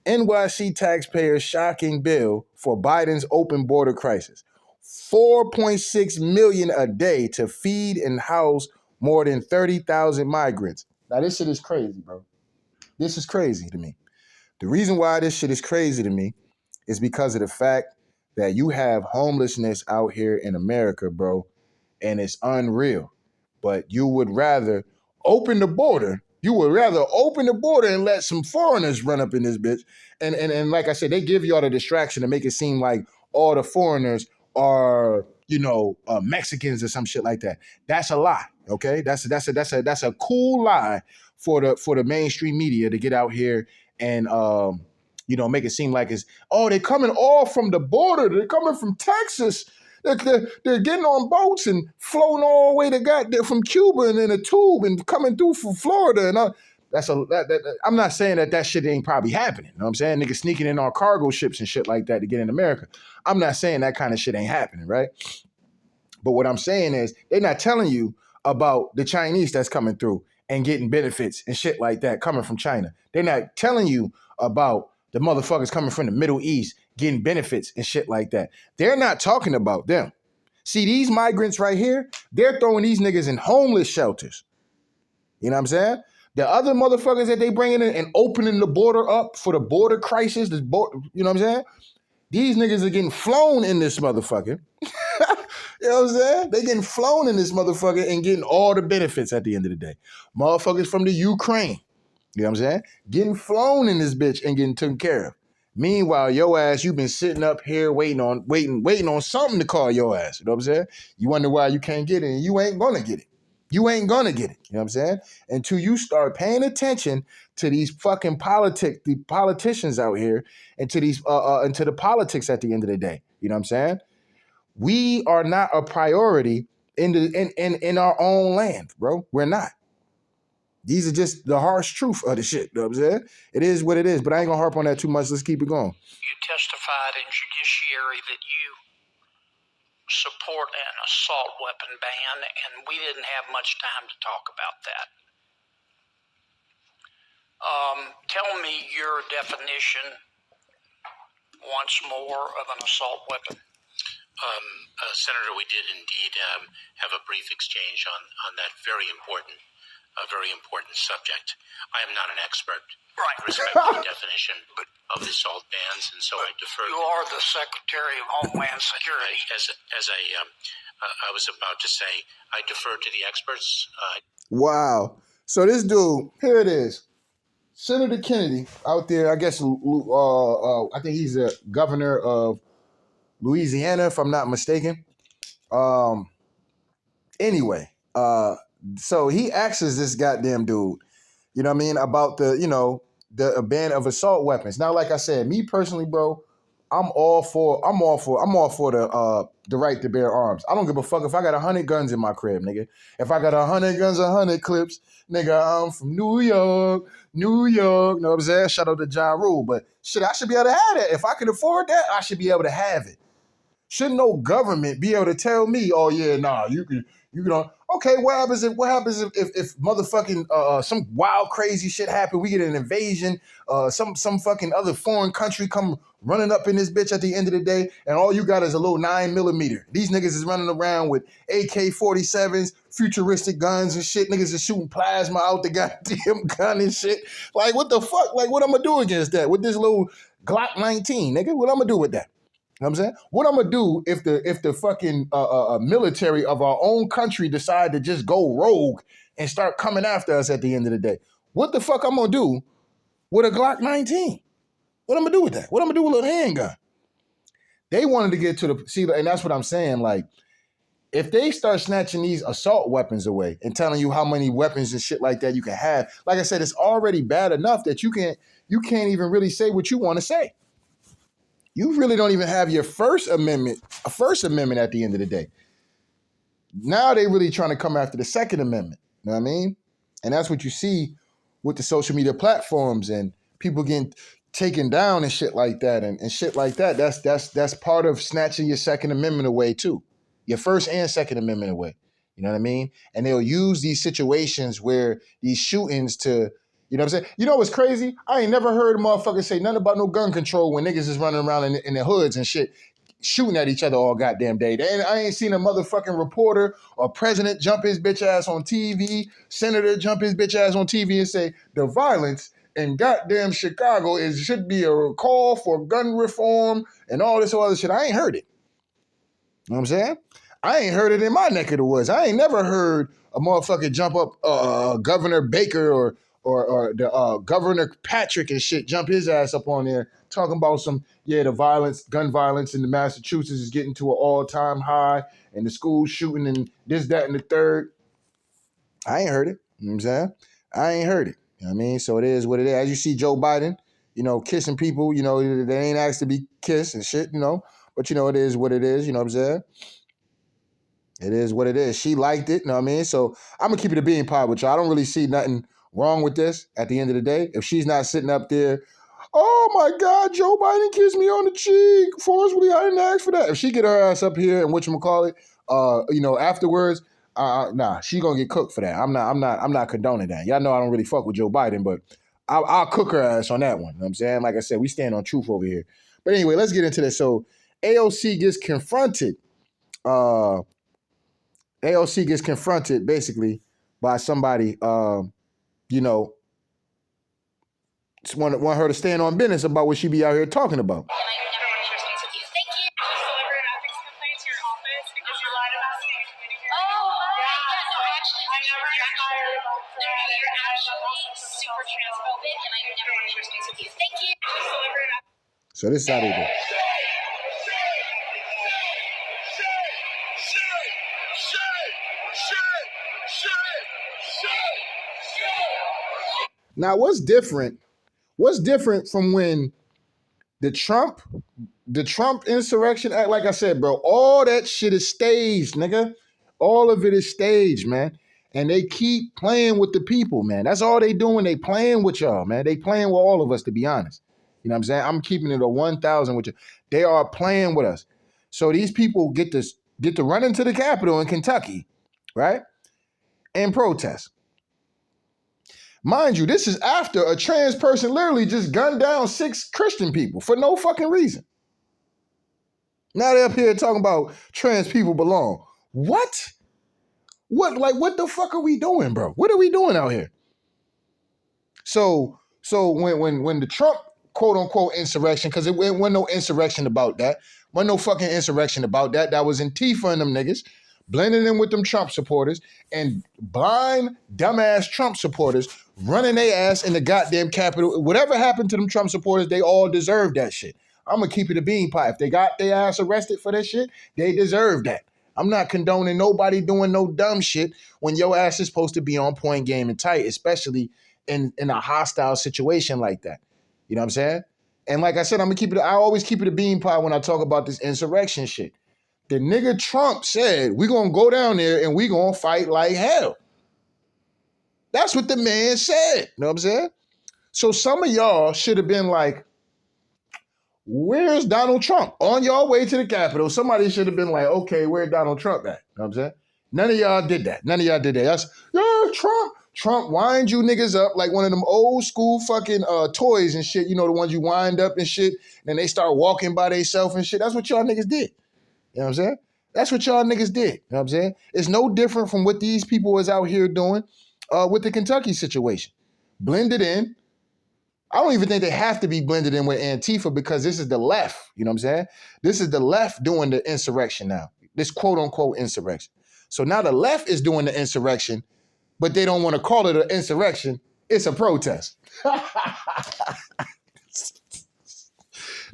NYC taxpayers shocking bill for Biden's open border crisis. $4.6 million a day to feed and house more than 30,000 migrants. Now, this shit is crazy, bro. This is crazy to me. The reason why this shit is crazy to me is because of the fact that you have homelessness out here in America, bro, and it's unreal. But you would rather open the border. You would rather open the border and let some foreigners run up in this bitch. And like I said, they give y'all the distraction to make it seem like all the foreigners are, Mexicans or some shit like that. That's a lie. Okay, that's a cool lie for the mainstream media to get out here and make it seem like it's they're coming all from the border. They're coming from Texas. They're getting on boats and floating all the way to from Cuba and in a tube and coming through from Florida and I'm not saying that shit ain't probably happening. You know what I'm saying? Niggas sneaking in on cargo ships and shit like that to get in America. I'm not saying that kind of shit ain't happening, right? But what I'm saying is they're not telling you about the Chinese that's coming through and getting benefits and shit like that coming from China. They're not telling you about the motherfuckers coming from the Middle East getting benefits and shit like that. They're not talking about them. See, these migrants right here, they're throwing these niggas in homeless shelters. You know what I'm saying? The other motherfuckers that they bringing in and opening the border up for the border crisis, you know what I'm saying? These niggas are getting flown in this motherfucker. You know what I'm saying? They getting flown in this motherfucker and getting all the benefits at the end of the day. Motherfuckers from the Ukraine, you know what I'm saying? Getting flown in this bitch and getting taken care of. Meanwhile, your ass, you've been sitting up here waiting on something to call your ass. You know what I'm saying? You wonder why you can't get it, and you ain't gonna get it. You ain't gonna get it. You know what I'm saying? Until you start paying attention to these fucking the politicians out here, and to these into the politics at the end of the day. You know what I'm saying? We are not a priority in our own land, bro. We're not. These are just the harsh truth of the shit. You know what I'm saying? It is what it is, but I ain't gonna harp on that too much. Let's keep it going. You testified in judiciary that you support an assault weapon ban, and we didn't have much time to talk about that. Tell me your definition once more of an assault weapon. Senator, we did indeed have a brief exchange on that very important subject. I am not an expert. Right. With respect to the definition of the SALT bans, and so I defer. You are the Secretary of Homeland Security. I was about to say, I defer to the experts. Wow. So this dude, here it is. Senator Kennedy out there, I guess, I think he's a governor of Louisiana, if I'm not mistaken. Anyway, so he asks this goddamn dude, you know what I mean, about the ban of assault weapons. Now, like I said, me personally, bro, I'm all for the right to bear arms. I don't give a fuck if I got 100 guns in my crib, nigga. If I got 100 guns, 100 clips, nigga, I'm from New York. Know what I'm saying? Shout out to John Rule. But shit, I should be able to have that. If I can afford that, I should be able to have it. Shouldn't no government be able to tell me, oh yeah, nah, you can. Okay, what happens if motherfucking some wild crazy shit happen? We get an invasion, some fucking other foreign country come running up in this bitch at the end of the day, and all you got is a little 9mm. These niggas is running around with AK-47s, futuristic guns and shit. Niggas is shooting plasma out the goddamn gun and shit. Like, what the fuck? Like, what I'm gonna do against that with this little Glock 19, nigga? What I'm gonna do with that? You know what I'm saying? What I'm gonna do if the fucking military of our own country decide to just go rogue and start coming after us at the end of the day? What the fuck I'm gonna do with a Glock 19? What I'm gonna do with that? What I'm gonna do with a little handgun? They wanted to get to and that's what I'm saying. Like, if they start snatching these assault weapons away and telling you how many weapons and shit like that you can have, like I said, it's already bad enough that you can't even really say what you want to say. You really don't even have your First Amendment at the end of the day. Now they really trying to come after the Second Amendment. You know what I mean? And that's what you see with the social media platforms and people getting taken down and shit like that. And shit like that. That's part of snatching your Second Amendment away too. Your First and Second Amendment away. You know what I mean? And they'll use these situations where these shootings to, you know what I'm saying? You know what's crazy? I ain't never heard a motherfucker say nothing about no gun control when niggas is running around in the hoods and shit, shooting at each other all goddamn day. And I ain't seen a motherfucking reporter or president jump his bitch ass on TV, senator jump his bitch ass on TV and say the violence in goddamn Chicago should be a call for gun reform and all this other shit. I ain't heard it. You know what I'm saying? I ain't heard it in my neck of the woods. I ain't never heard a motherfucker jump up Governor Baker or the Governor Patrick and shit, jump his ass up on there talking about the gun violence in Massachusetts is getting to an all-time high and the school shooting and this, that, and the third. I ain't heard it. You know what I'm saying? I ain't heard it. You know what I mean? So it is what it is. As you see Joe Biden, kissing people, they ain't asked to be kissed and shit, but it is what it is. You know what I'm saying? It is what it is. She liked it. You know what I mean? So I'm going to keep it a bean pie with y'all. I don't really see nothing wrong with this at the end of the day. If she's not sitting up there, oh my God, Joe Biden kissed me on the cheek forcefully, I didn't ask for that. If she get her ass up here and whatchamacallit, afterwards, nah, she gonna get cooked for that. I'm not condoning that. Y'all know I don't really fuck with Joe Biden, but I'll cook her ass on that one. You know what I'm saying? Like I said, we stand on truth over here. But anyway, let's get into this. So AOC gets confronted. AOC gets confronted basically by somebody, want her to stand on business about what she be out here talking about. And I never want to share space with you. Thank you. Deliver an ethics complaint to your office because you lied about me in community here. Oh, yeah. No, actually, I never got hired about that. No, you're actually super transphobic, and I never want to share space with you. Thank you. Deliver an So this is how they do. Now, what's different? What's different from when the Trump insurrection act? Like I said, bro, all that shit is staged, nigga. All of it is staged, man. And they keep playing with the people, man. That's all they doing. They playing with y'all, man. They playing with all of us, to be honest. You know what I'm saying? I'm keeping it a 1,000 with you. They are playing with us. So these people get to run into the Capitol in Kentucky, right? And protest. Mind you, this is after a trans person literally just gunned down 6 Christian people for no fucking reason. Now they're up here talking about trans people belong. What? What the fuck are we doing, bro? What are we doing out here? So when the Trump quote unquote insurrection, because it wasn't no insurrection about that, wasn't no fucking insurrection about that. That was Antifa and them niggas blending in with them Trump supporters and blind dumbass Trump supporters running their ass in the goddamn Capitol. Whatever happened to them Trump supporters, they all deserve that shit. I'm gonna keep it a bean pie. If they got their ass arrested for that shit, they deserve that. I'm not condoning nobody doing no dumb shit when your ass is supposed to be on point, game, and tight, especially in a hostile situation like that. You know what I'm saying? And like I said, I always keep it a bean pie when I talk about this insurrection shit. The nigga Trump said, we're gonna go down there and we're gonna fight like hell. That's what the man said. You know what I'm saying? So some of y'all should have been like, where's Donald Trump? On your way to the Capitol, somebody should have been like, okay, where's Donald Trump at? You know what I'm saying? None of y'all did that. That's, Trump. Trump wind you niggas up like one of them old school fucking toys and shit. You know, the ones you wind up and shit. And they start walking by themselves and shit. That's what y'all niggas did. You know what I'm saying? That's what y'all niggas did. You know what I'm saying? It's no different from what these people is out here doing with the Kentucky situation. Blended in. I don't even think they have to be blended in with Antifa because this is the left. You know what I'm saying? This is the left doing the insurrection now. This quote unquote insurrection. So now the left is doing the insurrection, but they don't want to call it an insurrection. It's a protest.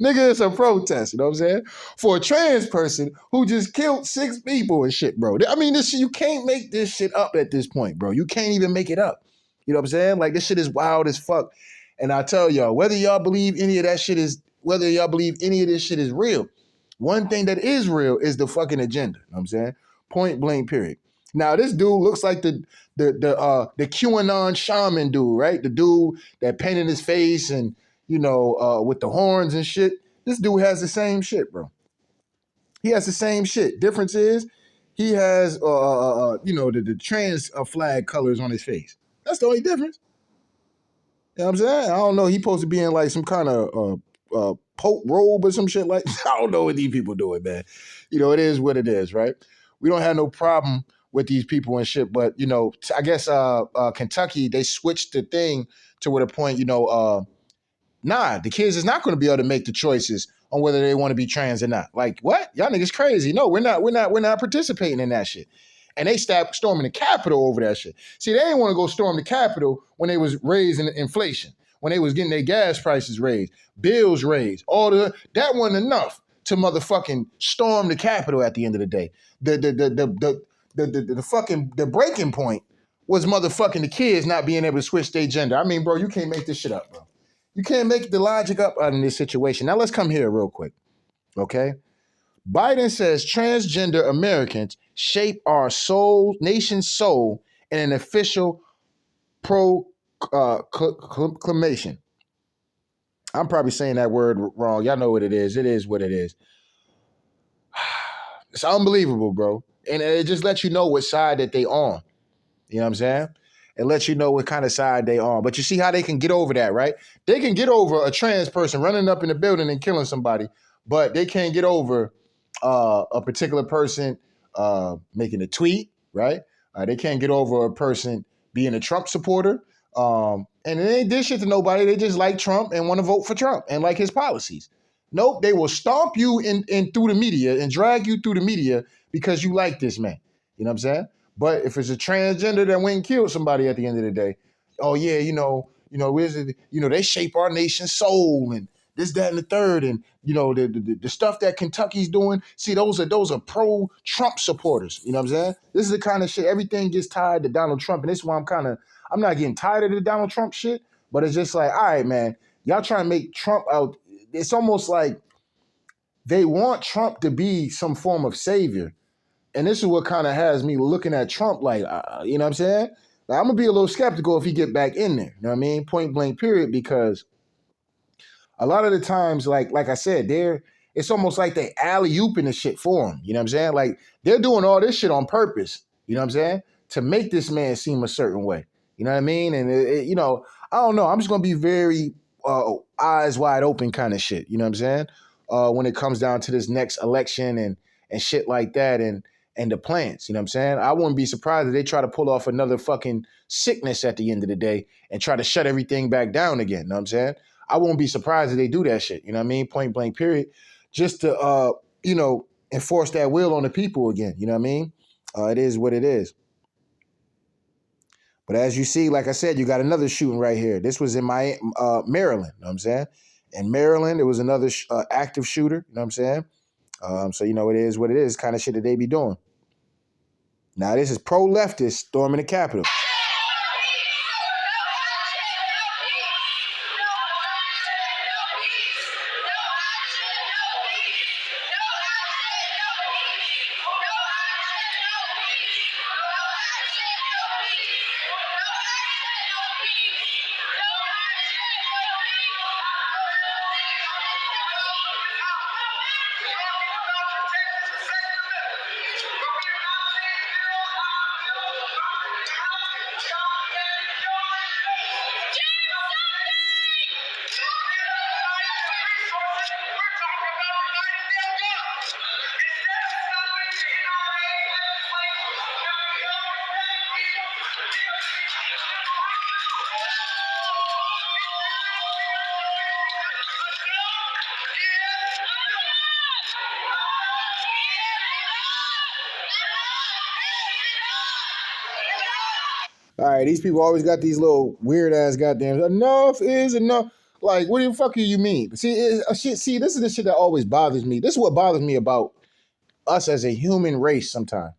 Nigga, it's a protest, you know what I'm saying? For a trans person who just killed 6 people and shit, bro. I mean, this shit, you can't make this shit up at this point, bro. You can't even make it up. You know what I'm saying? Like, this shit is wild as fuck. And I tell y'all, whether y'all believe any of this shit is real, one thing that is real is the fucking agenda. You know what I'm saying? Point blank, period. Now, this dude looks like the QAnon shaman dude, right? The dude that painted his face and, you know, with the horns and shit. This dude has the same shit, bro. He has the same shit. Difference is he has, the trans flag colors on his face. That's the only difference. You know what I'm saying? I don't know. He supposed to be in like some kind of Pope robe or some shit like that. I don't know what these people doing, man. You know, it is what it is, right? We don't have no problem with these people and shit, but, you know, I guess Kentucky, they switched the thing to where the point, the kids is not going to be able to make the choices on whether they want to be trans or not. Like, what? Y'all niggas crazy. No, we're not participating in that shit. And they stopped storming the Capitol over that shit. See, they didn't want to go storm the Capitol when they was raising inflation, when they was getting their gas prices raised, bills raised, that wasn't enough to motherfucking storm the Capitol at the end of the day. The breaking point was motherfucking the kids not being able to switch their gender. I mean, bro, you can't make this shit up, bro. You can't make the logic up out in this situation. Now let's come here real quick, okay? Biden says transgender Americans shape our nation's soul in an official proclamation. I'm probably saying that word wrong. Y'all know what it is. It is what it is. It's unbelievable, bro. And it just lets you know what side that they on. You know what I'm saying? It lets you know what kind of side they on. But you see how they can get over that, right? They can get over a trans person running up in the building and killing somebody, but they can't get over a particular person making a tweet, right? They can't get over a person being a Trump supporter. And they ain't did shit to nobody. They just like Trump and want to vote for Trump and like his policies. Nope, they will stomp you in through the media and drag you through the media because you like this man. You know what I'm saying? But if it's a transgender that went and killed somebody at the end of the day, oh yeah, they shape our nation's soul and this, that, and the third, and the stuff that Kentucky's doing. See, those are pro-Trump supporters. You know what I'm saying? This is the kind of shit. Everything gets tied to Donald Trump, and this is why I'm not getting tired of the Donald Trump shit. But it's just like, all right, man, y'all trying to make Trump out. It's almost like they want Trump to be some form of savior. And this is what kind of has me looking at Trump like, you know what I'm saying? Like, I'm going to be a little skeptical if he get back in there. You know what I mean? Point blank period, because a lot of the times, like I said, it's almost like they alley-ooping the shit for him. You know what I'm saying? Like, they're doing all this shit on purpose. You know what I'm saying? To make this man seem a certain way. You know what I mean? And, I don't know. I'm just going to be very eyes wide open kind of shit. You know what I'm saying? when it comes down to this next election and shit like that and the plans. You know what I'm saying? I wouldn't be surprised if they try to pull off another fucking sickness at the end of the day and try to shut everything back down again. You know what I'm saying? I won't be surprised if they do that shit. You know what I mean? Point blank, period. Just to, enforce that will on the people again. You know what I mean? It is what it is. But as you see, like I said, you got another shooting right here. This was in Maryland. You know what I'm saying? In Maryland, there was another active shooter. You know what I'm saying? So, it is what it is. Kind of shit that they be doing. Now, this is pro-leftist storming the Capitol. All right, these people always got these little weird ass goddamn enough is enough. Like, what the fuck do you mean? See, this is the shit that always bothers me. This is what bothers me about us as a human race sometimes.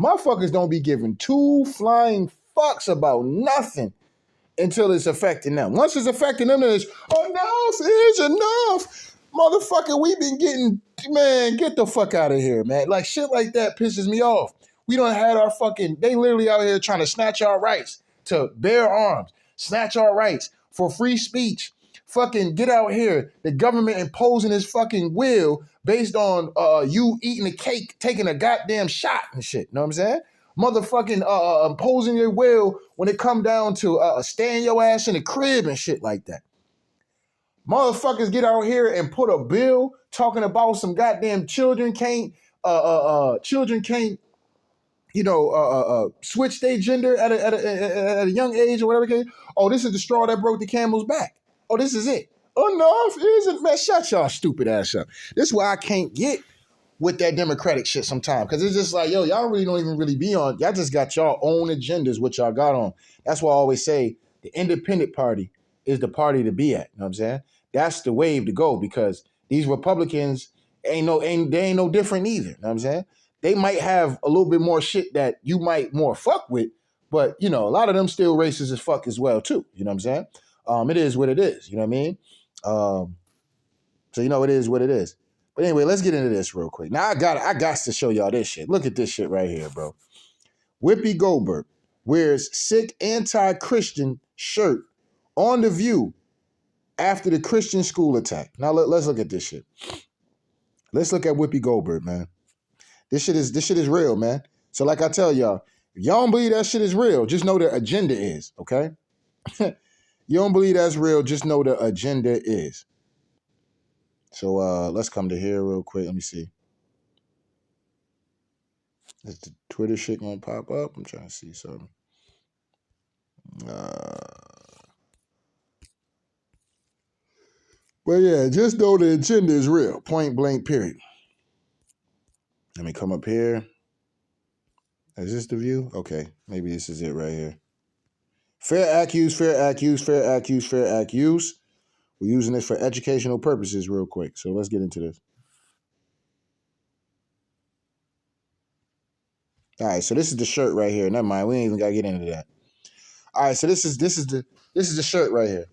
Motherfuckers don't be giving two flying fucks about nothing until it's affecting them. Once it's affecting them, then it's enough is enough. Motherfucker, we been getting, man, get the fuck out of here, man. Like, shit like that pisses me off. We done had our fucking, they literally out here trying to snatch our rights to bear arms, snatch our rights for free speech. Fucking get out here. The government imposing his fucking will based on you eating a cake, taking a goddamn shot and shit. You know what I'm saying? Motherfucking imposing your will when it come down to staying your ass in the crib and shit like that. Motherfuckers get out here and put a bill talking about some goddamn children can't switch their gender at a young age or whatever. Oh, this is the straw that broke the camel's back. Oh, this is it. Enough isn't, man. Shut y'all stupid ass up. This is why I can't get with that Democratic shit sometimes, because it's just like, yo, y'all really don't even really be on. Y'all just got y'all own agendas, what y'all got on. That's why I always say the independent party is the party to be at. You know what I'm saying? That's the wave to go, because these Republicans ain't no different either. You know what I'm saying? They might have a little bit more shit that you might more fuck with, but a lot of them still racist as fuck as well too. You know what I'm saying? It is what it is. You know what I mean? So it is what it is. But anyway, let's get into this real quick. Now I got to show y'all this shit. Look at this shit right here, bro. Whoopi Goldberg wears sick anti-Christian shirt on The View after the Christian school attack. Now let's look at this shit. Let's look at Whoopi Goldberg, man. This shit is real, man. So like I tell y'all, if y'all don't believe that shit is real, just know the agenda is, okay? You don't believe that's real, just know the agenda is. So let's come to here real quick. Let me see. Is the Twitter shit gonna pop up? I'm trying to see something. But yeah, just know the agenda is real. Point blank, period. Let me come up here. Is this The View? Okay, maybe this is it right here. Fair accuse, fair accuse, fair accuse, fair accuse. We're using this for educational purposes real quick. So let's get into this. All right, so this is the shirt right here. Never mind, we ain't even gotta get into that. All right, so this is the shirt right here.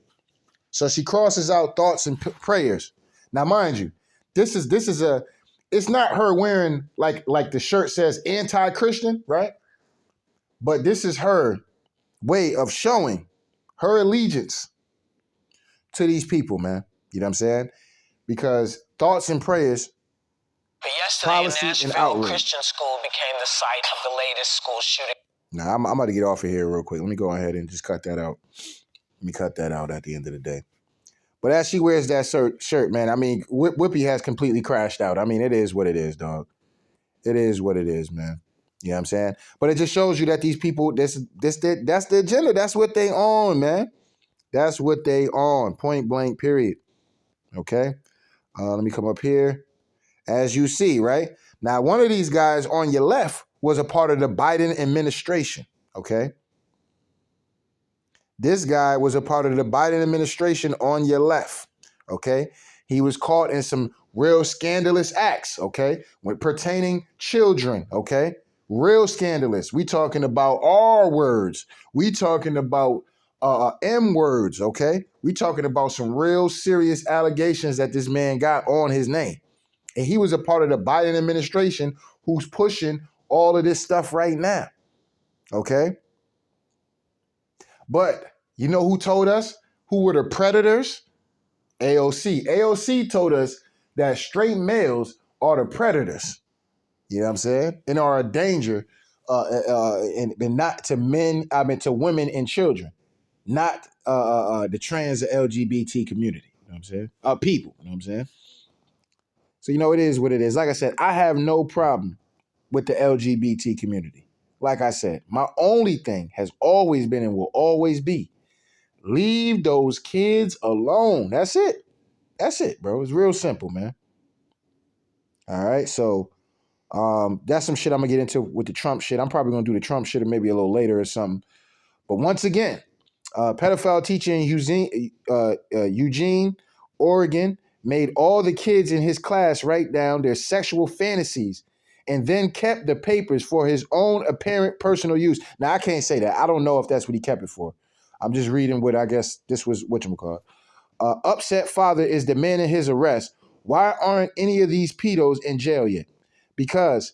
So she crosses out thoughts and prayers. Now, mind you, it's not her wearing like the shirt says anti-Christian, right? But this is her way of showing her allegiance to these people, man. You know what I'm saying? Because thoughts and prayers, but yesterday, Nashville Christian School became the site of the latest school shooting. Now, I'm about to get off of here real quick. Let me go ahead and just cut that out. Let me cut that out at the end of the day. But as she wears that shirt, man, I mean, Whippy has completely crashed out. I mean, it is what it is, dog. It is what it is, man. You know what I'm saying? But it just shows you that these people, that's the agenda. That's what they on, man. That's what they on. Point blank, period. Okay? Let me come up here. As you see, right? Now, one of these guys on your left was a part of the Biden administration, okay? This guy was a part of the Biden administration on your left, okay? He was caught in some real scandalous acts, okay? When pertaining children, okay? Real scandalous. We talking about R words. We talking about M words, okay? We talking about some real serious allegations that this man got on his name. And he was a part of the Biden administration who's pushing all of this stuff right now, okay? But you know who told us who were the predators? AOC. AOC told us that straight males are the predators. You know what I'm saying? And are a danger and not to men, to women and children, not the trans LGBT community. You know what I'm saying? People, you know what I'm saying? So, you know, it is what it is. Like I said, I have no problem with the LGBT community. Like I said, my only thing has always been and will always be, leave those kids alone. That's it. That's it, bro. It's real simple, man. All right, so that's some shit I'm going to get into with the Trump shit. I'm probably going to do the Trump shit maybe a little later or something. But once again, pedophile teacher in Eugene, Oregon, made all the kids in his class write down their sexual fantasies and then kept the papers for his own apparent personal use. Now, I can't say that. I don't know if that's what he kept it for. I'm just reading what I guess this was whatchamacallit. Upset father is demanding his arrest. Why aren't any of these pedos in jail yet? Because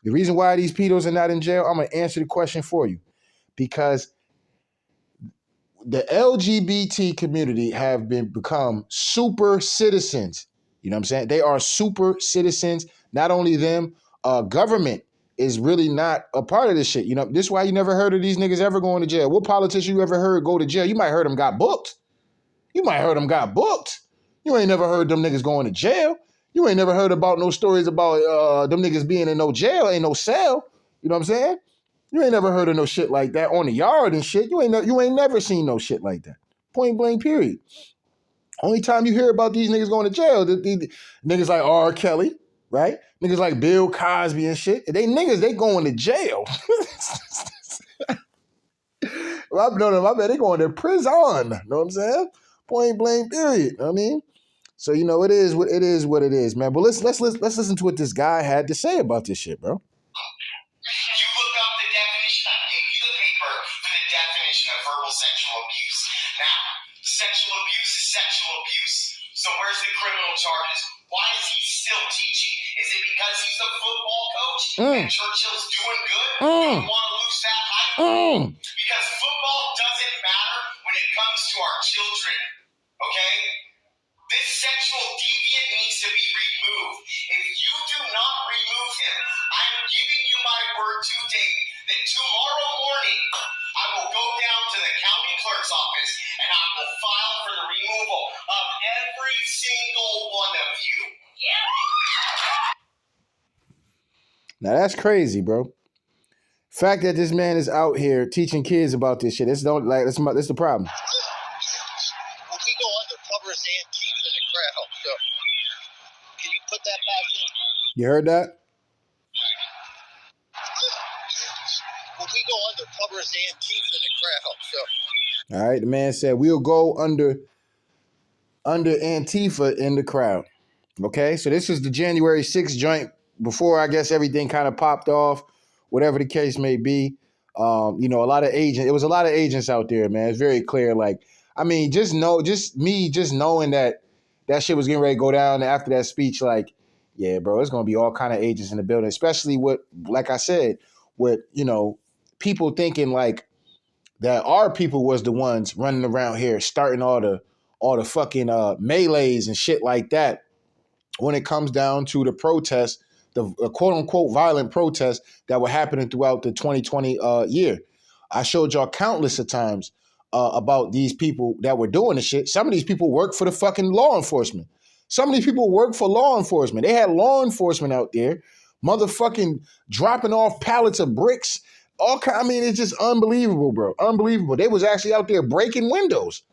the reason why these pedos are not in jail, I'm going to answer the question for you. Because the LGBT community have become super citizens. You know what I'm saying? They are super citizens. Not only them, government is really not a part of this shit. You know, this is why you never heard of these niggas ever going to jail. What politician you ever heard go to jail? You might heard them got booked. You might heard them got booked. You ain't never heard them niggas going to jail. You ain't never heard about no stories about them niggas being in no jail, ain't no cell. You know what I'm saying? You ain't never heard of no shit like that on the yard and shit. You ain't never seen no shit like that. Point blank, period. Only time you hear about these niggas going to jail, the niggas like R. Kelly, right? Niggas like Bill Cosby and shit. They niggas, they going to jail. I bet they going to prison. Know what I'm saying? Point blank, period. Know what I mean? So, you know, it is what it is, man. But let's listen to what this guy had to say about this shit, bro. Sexual abuse. Now, sexual abuse is sexual abuse. So where's the criminal charges? Why is he still teaching? Is it because he's a football coach and Churchill's doing good? You want to lose that hype? Because football doesn't matter when it comes to our children. Okay? This sexual deviant needs to be removed. If you do not remove him, I'm giving you my word today that tomorrow morning I will go down to the county clerk's office and I will file for the removal of every single one of you. Now that's crazy, bro. Fact that this man is out here teaching kids about this shit. That's the problem. Well, we go undercover as Antifa in the crowd. So can you put that back in? You heard that? Well, we go undercover as Antifa in the crowd. So. All right, the man said we'll go under Antifa in the crowd. Okay, so this was the January 6th joint before I guess everything kind of popped off, whatever the case may be. You know, it was a lot of agents out there, man. It's very clear. Like, I mean, just knowing that shit was getting ready to go down after that speech, like, yeah, bro, it's gonna be all kind of agents in the building, especially like I said, with, you know, people thinking like that our people was the ones running around here starting all the fucking melees and shit like that when it comes down to the protests, the quote unquote violent protests that were happening throughout the 2020 year. I showed y'all countless of times about these people that were doing the shit. Some of these people work for the fucking law enforcement. Some of these people work for law enforcement. They had law enforcement out there, motherfucking dropping off pallets of bricks. I mean, it's just unbelievable, bro. Unbelievable. They was actually out there breaking windows.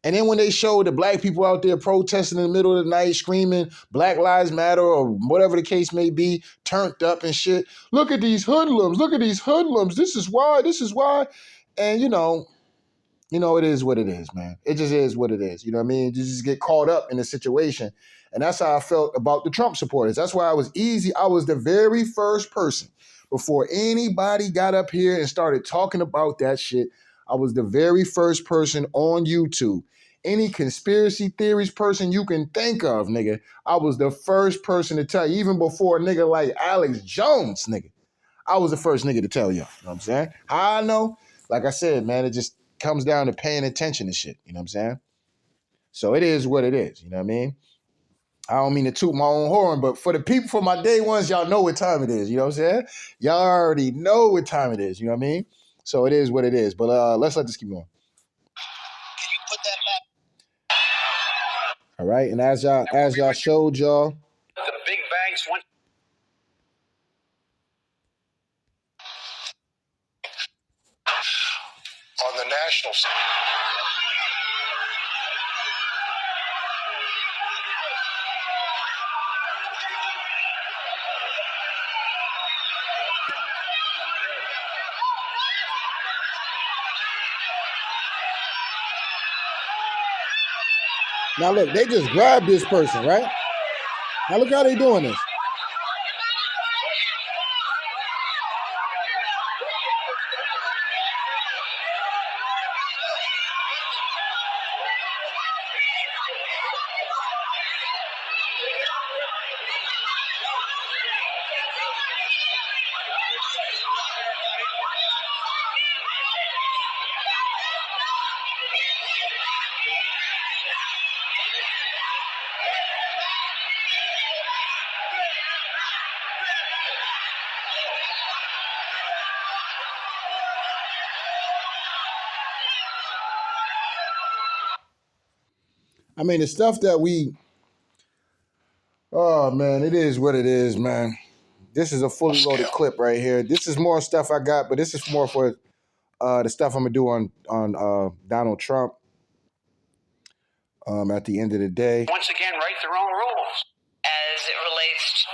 And then when they showed the black people out there protesting in the middle of the night, screaming Black Lives Matter or whatever the case may be, turned up and shit. Look at these hoodlums. Look at these hoodlums. This is why. This is why. And, you know, it is what it is, man. It just is what it is. You know what I mean? You just get caught up in the situation. And that's how I felt about the Trump supporters. That's why I was easy. I was the very first person before anybody got up here and started talking about that shit. I was the very first person on YouTube. Any conspiracy theories person you can think of, nigga, I was the first person to tell you, even before a nigga like Alex Jones, nigga. I was the first nigga to tell you. You know what I'm saying? How I know? Like I said, man, it just comes down to paying attention to shit. You know what I'm saying? So it is what it is. You know what I mean? I don't mean to toot my own horn, but for the people, for my day ones, y'all know what time it is. You know what I'm saying? Y'all already know what time it is. You know what I mean? So it is what it is. But let's let this keep going. Can you put that back? All right, and as y'all showed y'all, the big banks went on the national side. now look, they just grabbed this person, right? Now look how they doing this. I mean, the stuff that oh man, it is what it is, man. This is a fully loaded clip right here. This is more stuff I got, but this is more for the stuff I'm gonna do on Donald Trump. At the end of the day, once again write their own rules as it relates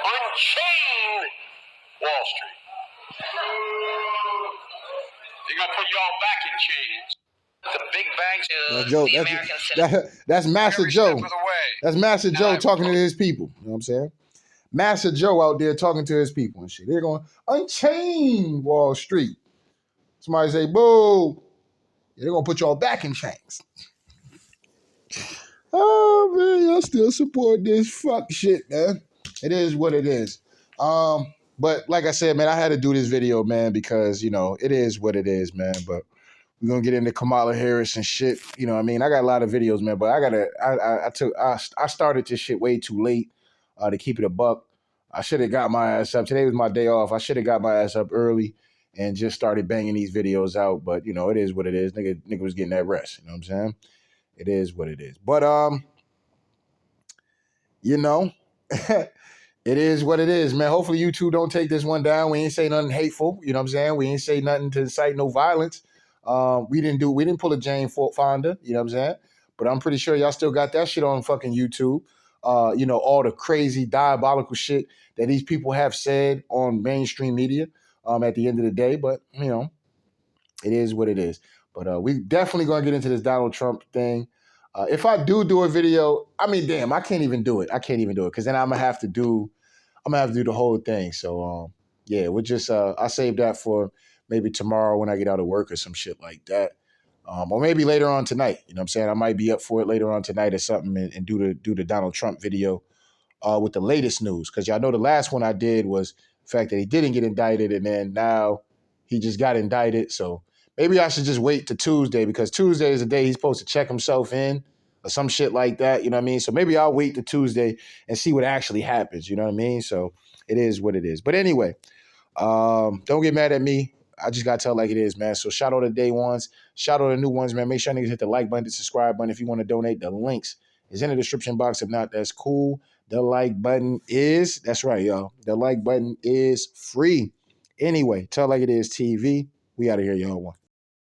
unchain Wall Street. They're gonna put y'all back in chains. The big banks that's Joe. That's Master Joe. That's Master Joe talking to his people. You know what I'm saying? Master Joe out there talking to his people and shit. They're going, unchain Wall Street. Somebody say, boo. They're going to put y'all back in chains. Oh, man, I still support this fuck shit, man. It is what it is. But like I said, man, I had to do this video, man, because, you know, it is what it is, man. But we're going to get into Kamala Harris and shit. You know what I mean? I got a lot of videos, man, but I started this shit way too late to keep it a buck. I should have got my ass up. Today was my day off. I should have got my ass up early and just started banging these videos out. But, you know, it is what it is. Nigga was getting that rest. You know what I'm saying? It is what it is. But, you know, it is what it is, man. Hopefully you two don't take this one down. We ain't say nothing hateful. You know what I'm saying? We ain't say nothing to incite no violence. We didn't pull a Jane Fonda. You know what I'm saying? But I'm pretty sure y'all still got that shit on fucking YouTube. You know, all the crazy diabolical shit that these people have said on mainstream media at the end of the day. But, you know, it is what it is. But we definitely going to get into this Donald Trump thing. If I do a video, I mean, damn, I can't even do it. Because then I'm going to have to do the whole thing. So, yeah, we'll just, I'll save that for maybe tomorrow when I get out of work or some shit like that. Or maybe later on tonight. You know what I'm saying? I might be up for it later on tonight or something and do the Donald Trump video with the latest news. Because y'all know the last one I did was the fact that he didn't get indicted and then now he just got indicted. So maybe I should just wait to Tuesday because Tuesday is the day he's supposed to check himself in or some shit like that. You know what I mean? So maybe I'll wait to Tuesday and see what actually happens. You know what I mean? So it is what it is. But anyway, don't get mad at me. I just got to tell like it is, man. So shout out to day ones. Shout out to new ones, man. Make sure niggas hit the like button, the subscribe button. If you want to donate, the links is in the description box. If not, that's cool. The like button is, that's right, y'all. The like button is free. Anyway, Tell Like It Is TV. We out of here, y'all. One.